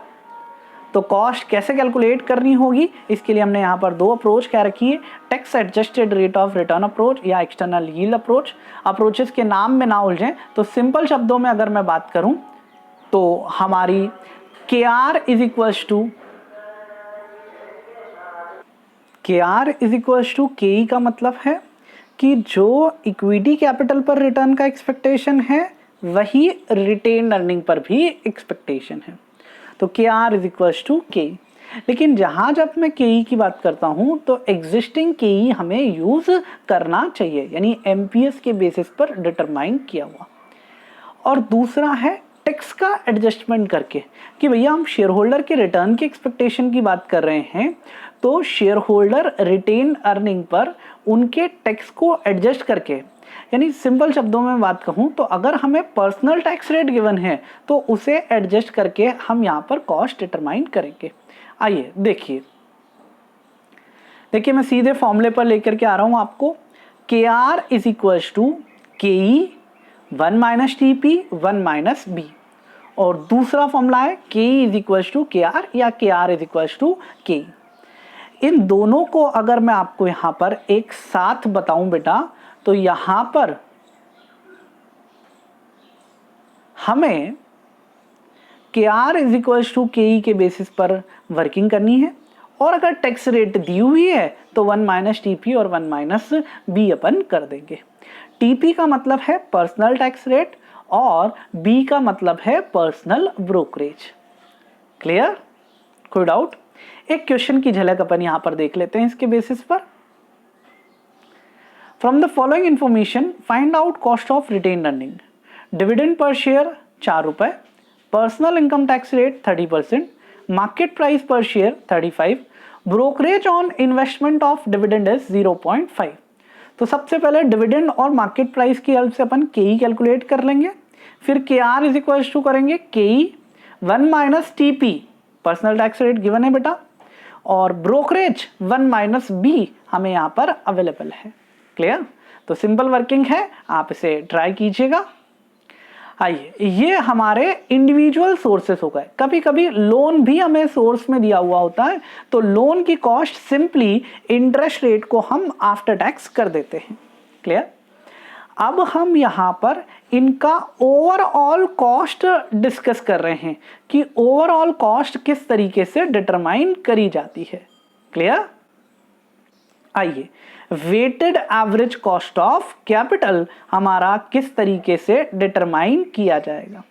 तो कॉस्ट कैसे कैलकुलेट करनी होगी, इसके लिए हमने यहाँ पर दो अप्रोच क्या रखी है, tax adjusted rate of return approach या एक्सटर्नल यील्ड अप्रोच। अप्रोचेस के नाम में ना उलझें, तो सिंपल शब्दों में अगर मैं बात करूं तो हमारी KR is equals to KE का मतलब है कि जो इक्विटी कैपिटल पर रिटर्न का एक्सपेक्टेशन है वही रिटेन्ड अर्निंग पर भी एक्सपेक्टेशन है, तो KR is equals to KE। लेकिन जहाँ जब मैं KE की बात करता हूँ तो एग्जिस्टिंग KE हमें यूज़ करना चाहिए, यानी MPS के बेसिस पर डिटरमाइन किया हुआ। और दूसरा है टैक्स का एडजस्टमेंट करके कि भैया हम शेयर होल्डर के रिटर्न की एक्सपेक्टेशन की बात कर रहे हैं तो share holder retained earning per उनके टैक्स को एडजस्ट करके, यानी सिंपल शब्दों में बात कहूँ तो अगर हमें पर्सनल टैक्स रेट गिवन है तो उसे एडजस्ट करके हम यहाँ पर कॉस्ट डिटरमाइन करेंगे। आइए देखिए मैं सीधे फॉर्मूले पर लेकर के आ रहा हूँ आपको। KR is equals to KE 1 minus TP 1 minus B, और दूसरा फॉर्मूला है KE is equals to KR या KR is equals to KE। इन दोनों को अगर मैं आपको यहां पर एक साथ बताऊं बेटा, तो यहां पर हमें KR is equal to KE के बेसिस पर वर्किंग करनी है, और अगर टैक्स रेट दी हुई है तो 1 माइनस TP और 1 माइनस B अपन कर देंगे। TP का मतलब है पर्सनल टैक्स रेट और B का मतलब है पर्सनल ब्रोकरेज। क्लियर? कोई डाउट? एक क्वेश्चन की झलक अपन यहां पर देख लेते हैं इसके बेसिस पर। From the following information find out cost of retain earning. Dividend per share 4 रुपए, personal income tax rate 30%, market price per share 35, brokerage on investment of dividend is 0.5। तो सबसे पहले डिविडेंड और मार्केट प्राइस की help से अपन KE calculate कर लेंगे, फिर KR इज इक्वल टू करेंगे KE 1 minus TP, personal tax rate given है बेटा, और ब्रोकरेज 1 माइनस B हमें यहाँ पर अवेलेबल है। क्लियर? तो सिंपल वर्किंग है, आप इसे ट्राई कीजिएगा। आइए, ये हमारे इंडिविजुअल सोर्सेस हो गए। कभी कभी लोन भी हमें सोर्स में दिया हुआ होता है, तो लोन की कॉस्ट सिंपली इंटरेस्ट रेट को हम आफ्टर टैक्स कर देते हैं। क्लियर? अब हम यहां पर इनका ओवरऑल कॉस्ट डिस्कस कर रहे हैं कि ओवरऑल कॉस्ट किस तरीके से डिटरमाइन करी जाती है। क्लियर? आइए, weighted average cost of capital हमारा किस तरीके से डिटरमाइन किया जाएगा।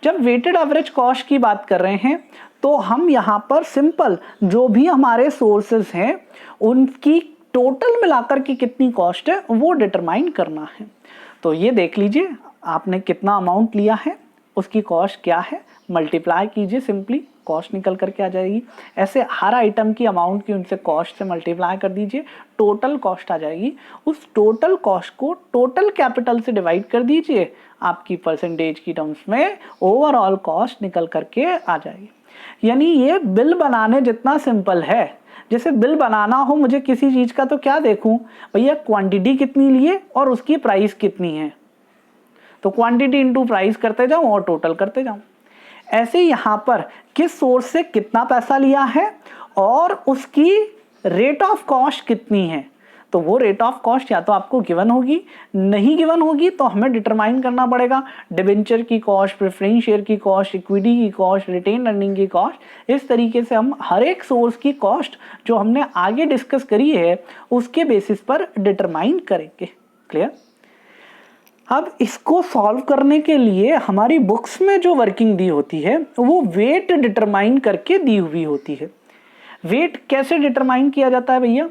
जब वेटेड एवरेज कॉस्ट की बात कर रहे हैं तो हम यहां पर सिंपल जो भी हमारे सोर्सेस हैं उनकी टोटल मिलाकर के कितनी कॉस्ट है वो डिटरमाइन करना है। तो ये देख लीजिए आपने कितना अमाउंट लिया है, उसकी कॉस्ट क्या है, मल्टीप्लाई कीजिए, सिंपली कॉस्ट निकल करके आ जाएगी। ऐसे हर आइटम की अमाउंट की उनसे कॉस्ट से मल्टीप्लाई कर दीजिए, टोटल कॉस्ट आ जाएगी। उस टोटल कॉस्ट को टोटल कैपिटल से डिवाइड कर दीजिए, आपकी परसेंटेज की टर्म्स में ओवरऑल कॉस्ट निकल करके आ जाएगी। यानी ये बिल बनाने जितना सिंपल है, जैसे बिल बनाना हो मुझे किसी चीज का, तो क्या देखूं भैया, क्वांटिटी कितनी लिए और उसकी प्राइस कितनी है, तो क्वांटिटी इनटू प्राइस करते जाऊं और टोटल करते जाऊं। ऐसे यहां पर किस सोर्स से कितना पैसा लिया है और उसकी रेट ऑफ कॉस्ट कितनी है, तो वो रेट ऑफ कॉस्ट या तो आपको गिवन होगी, नहीं गिवन होगी तो हमें डिटरमाइन करना पड़ेगा। डिबेंचर की कॉस्ट, प्रेफरेंस शेयर की कॉस्ट, इक्विटी की कॉस्ट, रिटेन अर्निंग की कॉस्ट, इस तरीके से हम हर एक सोर्स की कॉस्ट जो हमने आगे डिस्कस करी है उसके बेसिस पर डिटरमाइन करेंगे। क्लियर? अब इसको सॉल्व करने के लिए हमारी बुक्स में जो वर्किंग दी होती है वो वेट डिटरमाइन करके दी हुई होती है। वेट कैसे डिटरमाइन किया जाता है भैया,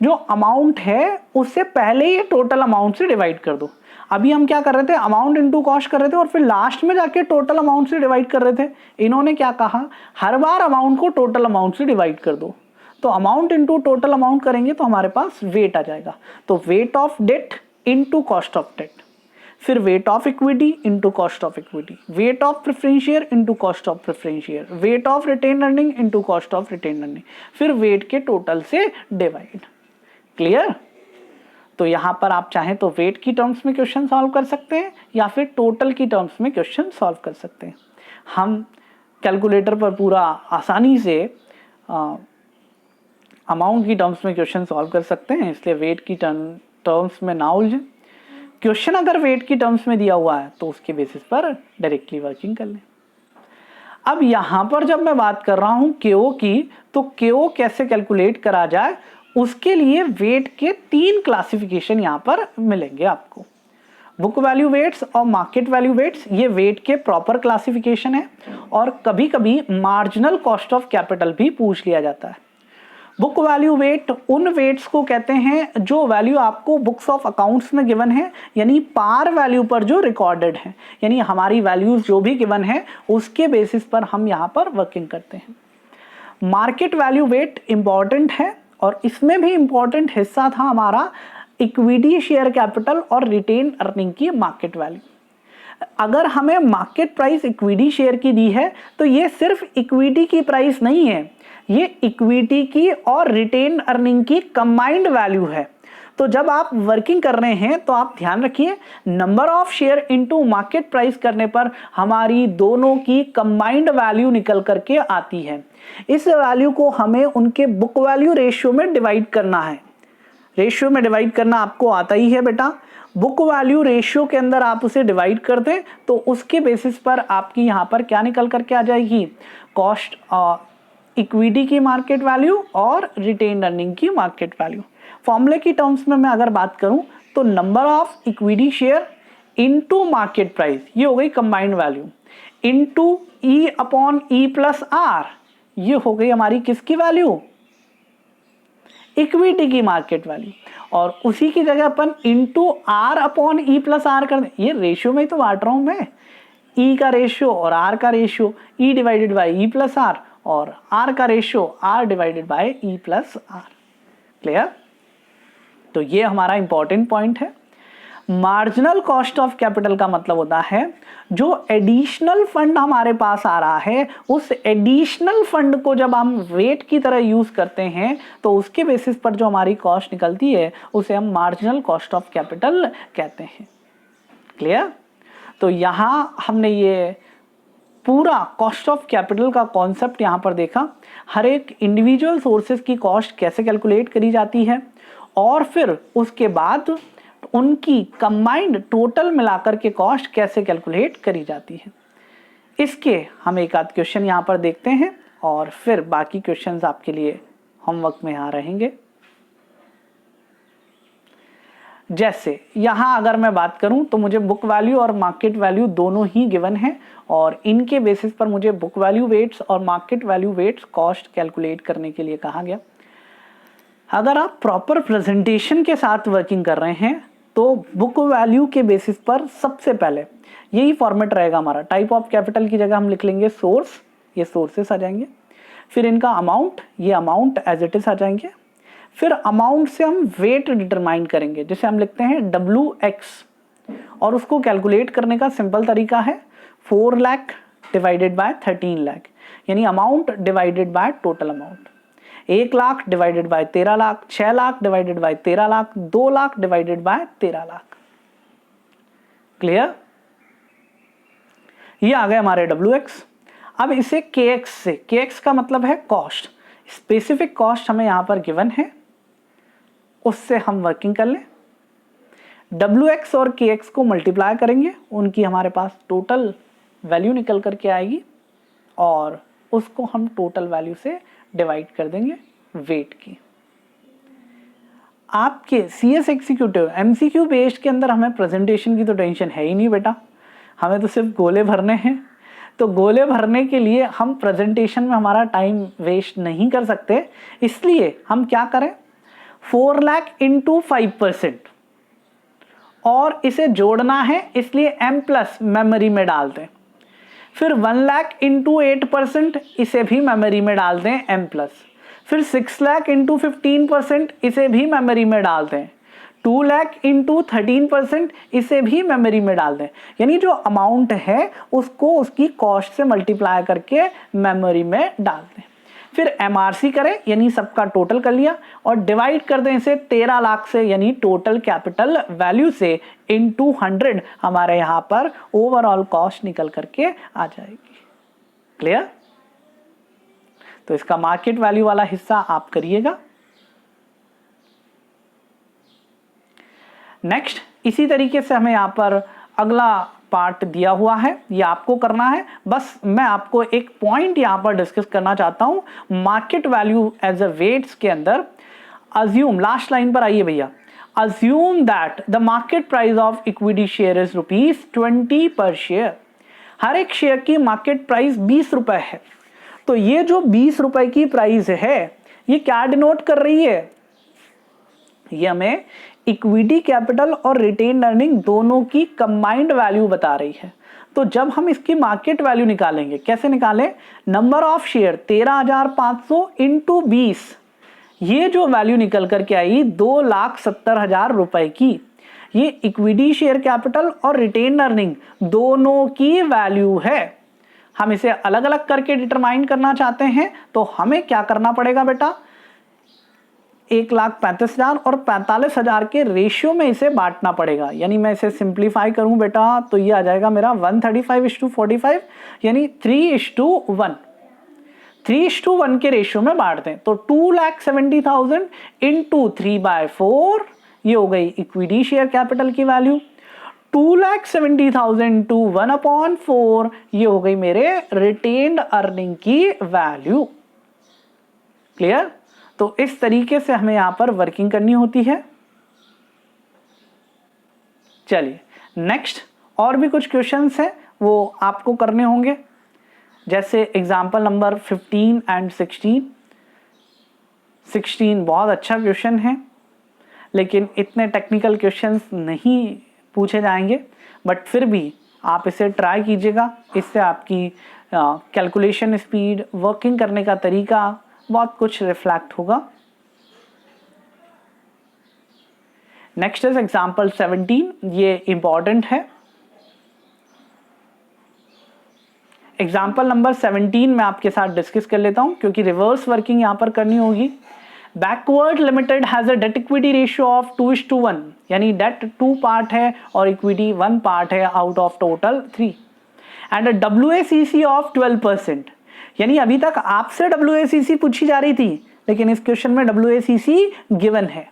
जो अमाउंट है उससे पहले ये टोटल अमाउंट से डिवाइड कर दो। अभी हम क्या कर रहे थे, अमाउंट इनटू कॉस्ट कर रहे थे और फिर लास्ट में जाके टोटल अमाउंट से डिवाइड कर रहे थे। इन्होंने क्या कहा, हर बार अमाउंट को टोटल अमाउंट से डिवाइड कर दो। तो अमाउंट इनटू टोटल अमाउंट करेंगे तो हमारे पास वेट आ जाएगा। तो weight of debt into cost of debt, फिर weight of equity into cost of equity, weight of preference share into cost of preference share, weight of retain earning into cost of retain earning, फिर weight के total से divide. Clear? तो यहां पर आप चाहें तो वेट की टर्म्स में क्वेश्चन सॉल्व कर सकते हैं या फिर टोटल की टर्म्स में क्वेश्चन सॉल्व कर सकते हैं। हम कैलकुलेटर पर पूरा आसानी से अमाउंट की टर्म्स में क्वेश्चन सॉल्व कर सकते हैं, इसलिए वेट की टर्म्स में ना उलझें। क्वेश्चन अगर वेट की टर्म्स में दिया हुआ है तो उसके बेसिस पर डायरेक्टली वर्किंग कर लें। अब यहां पर जब मैं बात कर रहा हूं केओ की, तो केओ कैसे कैलकुलेट करा जाए उसके लिए वेट के 3 क्लासिफिकेशन यहां पर मिलेंगे आपको। बुक वैल्यू वेट्स और मार्केट वैल्यू वेट्स, ये वेट के प्रॉपर क्लासिफिकेशन है, और कभी कभी मार्जिनल कॉस्ट ऑफ कैपिटल भी पूछ लिया जाता है। बुक वैल्यू वेट उन वेट्स को कहते हैं जो वैल्यू आपको बुक्स ऑफ अकाउंट्स में गिवन है, यानी पार वैल्यू पर जो रिकॉर्डेड है, यानी हमारी वैल्यूज जो भी गिवन है उसके बेसिस पर हम यहाँ पर वर्किंग करते हैं। मार्केट वैल्यू वेट इंपॉर्टेंट है और इसमें भी इंपॉर्टेंट हिस्सा था हमारा इक्विटी शेयर कैपिटल और रिटेन अर्निंग की मार्केट वैल्यू। अगर हमें मार्केट प्राइस इक्विटी शेयर की दी है तो ये सिर्फ इक्विटी की प्राइस नहीं है, ये इक्विटी की और रिटेन अर्निंग की कंबाइंड वैल्यू है। तो जब आप वर्किंग कर रहे हैं तो आप ध्यान रखिए number of share into market price करने पर हमारी दोनों की कंबाइंड वैल्यू निकल करके आती है। इस वैल्यू को हमें उनके बुक वैल्यू रेशियो में डिवाइड करना है। रेशियो में डिवाइड करना आपको आता ही है बेटा। बुक वैल्यू रेशियो के अंदर आप उसे डिवाइड कर दें तो उसके बेसिस पर आपकी यहां पर क्या निकल करके आ जाएगी, कॉस्ट इक्विटी की मार्केट वैल्यू और रिटेन्ड अर्निंग की मार्केट वैल्यू। फॉर्मूले की टर्म्स में मैं अगर बात करूं तो number of equity share into market price, ये हो गई combined value, into E upon E plus R, ये हो गई हमारी किसकी वैल्यू, इक्विटी की मार्केट वैल्यू। और उसी की जगह अपन into R upon E plus R कर दें, ये रेशियो में ही तो बांट रहा हूं मैं, ई का रेशियो और आर का ratio, E divided by E plus R और आर का ratio R divided by E plus R. Clear? तो ये हमारा इंपॉर्टेंट पॉइंट है। मार्जिनल कॉस्ट ऑफ कैपिटल का मतलब होता है जो एडिशनल फंड हमारे पास आ रहा है, उस एडिशनल फंड को जब हम वेट की तरह यूज करते हैं तो उसके बेसिस पर जो हमारी कॉस्ट निकलती है उसे हम मार्जिनल कॉस्ट ऑफ कैपिटल कहते हैं। क्लियर? तो यहां हमने ये पूरा कॉस्ट ऑफ कैपिटल का कॉन्सेप्ट यहां पर देखा, हर एक इंडिविजुअल सोर्सेज की कॉस्ट कैसे कैलकुलेट करी जाती है और फिर उसके बाद उनकी कंबाइंड टोटल मिलाकर के कॉस्ट कैसे कैलकुलेट करी जाती है। इसके हम एक आध क्वेश्चन यहां पर देखते हैं और फिर बाकी क्वेश्चंस आपके लिए होमवर्क में यहां रहेंगे। जैसे यहां अगर मैं बात करूं तो मुझे बुक वैल्यू और मार्केट वैल्यू दोनों ही गिवन है और इनके बेसिस पर मुझे बुक वैल्यू वेट्स और market value weights cost calculate करने के लिए कहा गया। अगर आप प्रॉपर प्रेजेंटेशन के साथ वर्किंग कर रहे हैं तो बुक वैल्यू के बेसिस पर सबसे पहले यही फॉर्मेट रहेगा हमारा। टाइप ऑफ कैपिटल की जगह हम लिख लेंगे सोर्स, ये सोर्सेस आ जाएंगे, फिर इनका अमाउंट, ये अमाउंट एज इट इज आ जाएंगे, फिर अमाउंट से हम वेट डिटरमाइन करेंगे जिसे हम लिखते हैं WX और उसको कैलकुलेट करने का सिंपल तरीका है 4 लाख डिवाइडेड बाय 13 लाख, यानी amount divided by total amount. 1 lakh divided by 13 lakh, 6 lakh divided by 13 lakh, 2 lakh divided by 13 lakh. Clear? ये आ गए हमारे WX। अब इसे KX से, KX का मतलब है कॉस्ट, स्पेसिफिक कॉस्ट हमें यहां पर गिवन है, उससे हम वर्किंग कर लें। WX और KX को मल्टीप्लाई करेंगे, उनकी हमारे पास टोटल वैल्यू निकल करके आएगी और उसको हम टोटल वैल्यू से डिवाइड कर देंगे वेट की। आपके CS एग्जीक्यूटिव MCQ बेस्ड के अंदर हमें प्रेजेंटेशन की तो टेंशन है ही नहीं बेटा, हमें तो सिर्फ गोले भरने हैं। तो गोले भरने के लिए हम प्रेजेंटेशन में हमारा टाइम वेस्ट नहीं कर सकते, इसलिए हम क्या करें, 4 लाख इंटू 5% और इसे जोड़ना है इसलिए M+ मेमोरी में डाल दें, फिर 1 लाख इंटू 8% इसे भी मेमोरी में डाल दें M+, फिर 6 लाख इंटू 15% इसे भी मेमोरी में डाल दें, 2 लाख इंटू 13% इसे भी मेमोरी में डाल दें, यानी जो अमाउंट है उसको उसकी कॉस्ट से मल्टीप्लाई करके मेमोरी में डाल दें। फिर MRC करें, यानी सबका टोटल कर लिया और डिवाइड कर दें इसे 13 लाख से, यानी टोटल कैपिटल वैल्यू से इनटू 100, हमारे यहां पर ओवरऑल कॉस्ट निकल करके आ जाएगी। क्लियर? तो इसका मार्केट वैल्यू वाला हिस्सा आप करिएगा। नेक्स्ट इसी तरीके से हमें यहां पर अगला पार्ट दिया हुआ है, ये आपको करना है। बस मैं आपको एक पॉइंट यहां पर डिस्कस करना चाहता हूं market value as a weights के अंदर। अज्यूम, लास्ट लाइन पर आइए भैया, assume that the market price of equity share is ₹20 per share. हर एक शेयर की मार्केट प्राइस 20 रुपए है। तो ये जो 20 रुपए की प्राइस है ये क्या डिनोट कर रही है, ये हमें इक्विटी कैपिटल और रिटेन्ड अर्निंग दोनों की कंबाइंड वैल्यू बता रही है। तो जब हम इसकी मार्केट वैल्यू निकालेंगे, कैसे निकालें, नंबर ऑफ शेयर 13,500 इंटू 20, ये जो वैल्यू निकल करके आई 2,70,000 रुपए की, ये इक्विटी शेयर कैपिटल और रिटेन्ड अर्निंग दोनों की वैल्यू है। हम इसे अलग अलग करके डिटरमाइन करना चाहते हैं तो हमें क्या करना पड़ेगा बेटा, 1,35,000 और 45,000 के रेशियो में इसे बांटना पड़ेगा। यानी मैं इसे सिंप्लीफाई करूं बेटा तो ये आ जाएगा मेरा 135:45, यानी 3:1, 3:1 के रेशियो में बांट दें तो 2,70,000 इंटू 3/4, ये हो गई इक्विटी शेयर कैपिटल की वैल्यू। 2,70,000 टू 1/4, ये हो गई मेरे रिटेन्ड अर्निंग की वैल्यू। क्लियर? तो इस तरीके से हमें यहां पर वर्किंग करनी होती है। चलिए नेक्स्ट और भी कुछ क्वेश्चंस हैं वो आपको करने होंगे, जैसे एग्जांपल नंबर 15 एंड 16। 16 बहुत अच्छा क्वेश्चन है, लेकिन इतने टेक्निकल क्वेश्चंस नहीं पूछे जाएंगे, बट फिर भी आप इसे ट्राई कीजिएगा। इससे आपकी कैलकुलेशन स्पीड, वर्किंग करने का तरीका बहुत कुछ रिफ्लेक्ट होगा। नेक्स्ट इज एग्जांपल 17, ये इंपॉर्टेंट है। एग्जाम्पल नंबर 17 मैं आपके साथ डिस्कस कर लेता हूं, क्योंकि रिवर्स वर्किंग यहां पर करनी होगी। Backward limited has a debt equity ratio of 2:1, यानी डेट 2 पार्ट है और इक्विटी 1 पार्ट है out of total 3, and a WACC of 12%। यानी अभी तक आपसे WACC पूछी जा रही थी, लेकिन इस क्वेश्चन में WACC गिवन है।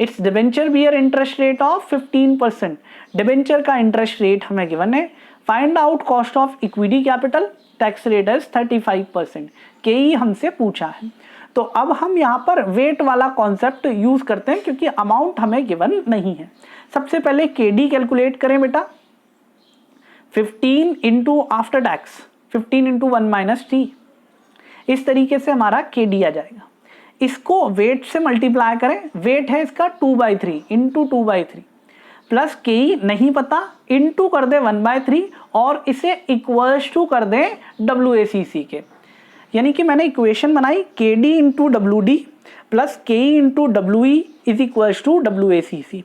Its debenture bear interest rate of 15%, debenture का इंटरेस्ट रेट हमें गिवन है। Find out cost of equity capital, tax rate is 35%, KE हमसे पूछा है। तो अब हम यहाँ पर वेट वाला कॉन्सेप्ट यूज करते हैं, क्योंकि अमाउंट हमें गिवन नहीं है। सबसे पहले केडी कैलकुलेट करें बेटा, 15 into after tax 15 into 1 - t, इस तरीके से हमारा केडी आ जाएगा। इसको वेट से मल्टीप्लाई करें, वेट है इसका 2/3 इंटू 2/3 प्लस के नहीं पता, इंटू कर दे 1/3 और इसे इक्वल्स टू कर दे WACC के। यानी कि मैंने इक्वेशन बनाई KD into WD plus K into WE is equals to WACC।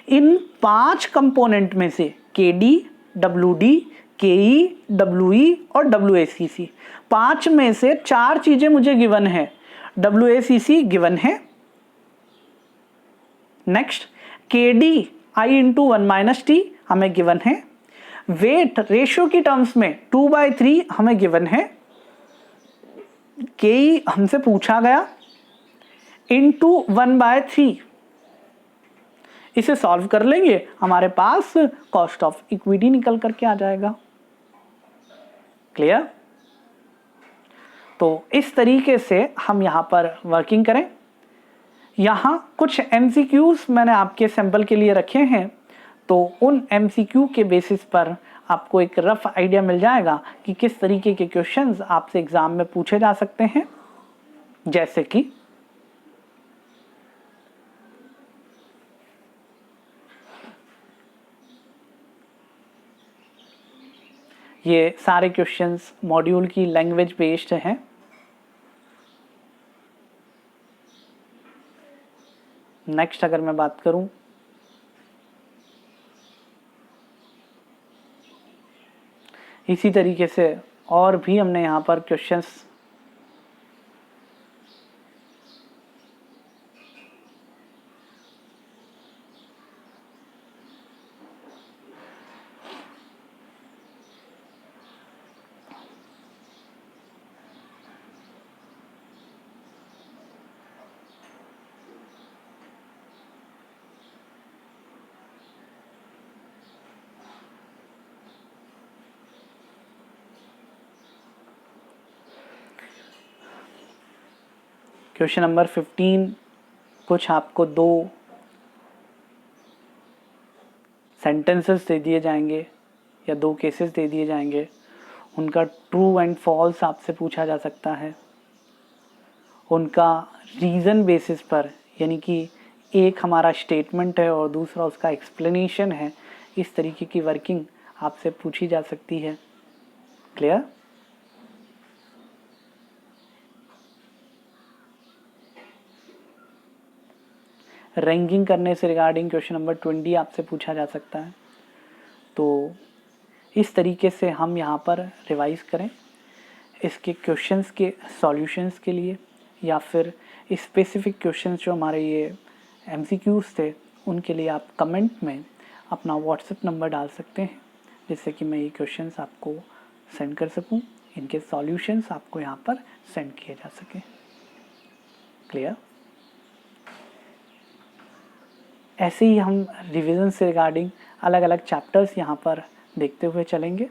इन 5 कंपोनेंट में से KD, WD, KE, WE और WACC, 5 में से 4 चीजें मुझे गिवन है। WACC गिवन है। Next KD I into 1 - t हमें गिवन है। वेट रेशियो की टर्म्स में 2/3 हमें गिवन है। KE हमसे पूछा गया इंटू 1/3, इसे सॉल्व कर लेंगे, हमारे पास कॉस्ट ऑफ इक्विटी निकल करके आ जाएगा। क्लियर? तो इस तरीके से हम यहां पर वर्किंग करें। यहां कुछ MCQs मैंने आपके सैंपल के लिए रखे हैं, तो उन MCQ के बेसिस पर आपको एक रफ आइडिया मिल जाएगा कि किस तरीके के क्वेश्चंस आपसे एग्जाम में पूछे जा सकते हैं। जैसे कि ये सारे क्वेश्चंस मॉड्यूल की लैंग्वेज बेस्ड हैं। नेक्स्ट अगर मैं बात करूं, इसी तरीके से और भी हमने यहां पर क्वेश्चंस क्वेश्चन नंबर 15 कुछ आपको 2 सेंटेंसेस दे दिए जाएंगे या 2 केसेस दे दिए जाएंगे, उनका ट्रू एंड फॉल्स आपसे पूछा जा सकता है। उनका रीज़न बेसिस पर, यानी कि एक हमारा स्टेटमेंट है और दूसरा उसका एक्सप्लेनेशन है, इस तरीके की वर्किंग आपसे पूछी जा सकती है। क्लियर? रैंकिंग करने से रिगार्डिंग क्वेश्चन नंबर 20 आपसे पूछा जा सकता है। तो इस तरीके से हम यहाँ पर रिवाइज करें इसके क्वेश्चंस के सॉल्यूशंस के लिए, या फिर स्पेसिफिक क्वेश्चंस जो हमारे ये MCQs थे उनके लिए आप कमेंट में अपना व्हाट्सएप नंबर डाल सकते हैं, जिससे कि मैं ये क्वेश्चंस आपको सेंड कर सकूं, इनके सॉल्यूशंस आपको यहाँ पर सेंड किए जा सकें। क्लियर? ऐसे ही हम रिवीजन से रिगार्डिंग अलग अलग चैप्टर्स यहाँ पर देखते हुए चलेंगे,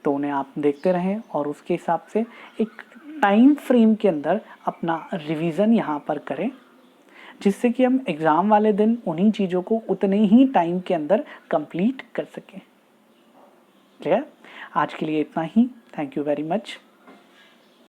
तो उन्हें आप देखते रहें और उसके हिसाब से एक टाइम फ्रेम के अंदर अपना रिवीजन यहाँ पर करें, जिससे कि हम एग्ज़ाम वाले दिन उन्हीं चीज़ों को उतने ही टाइम के अंदर कंप्लीट कर सकें। क्लियर? आज के लिए इतना ही। Thank you very much.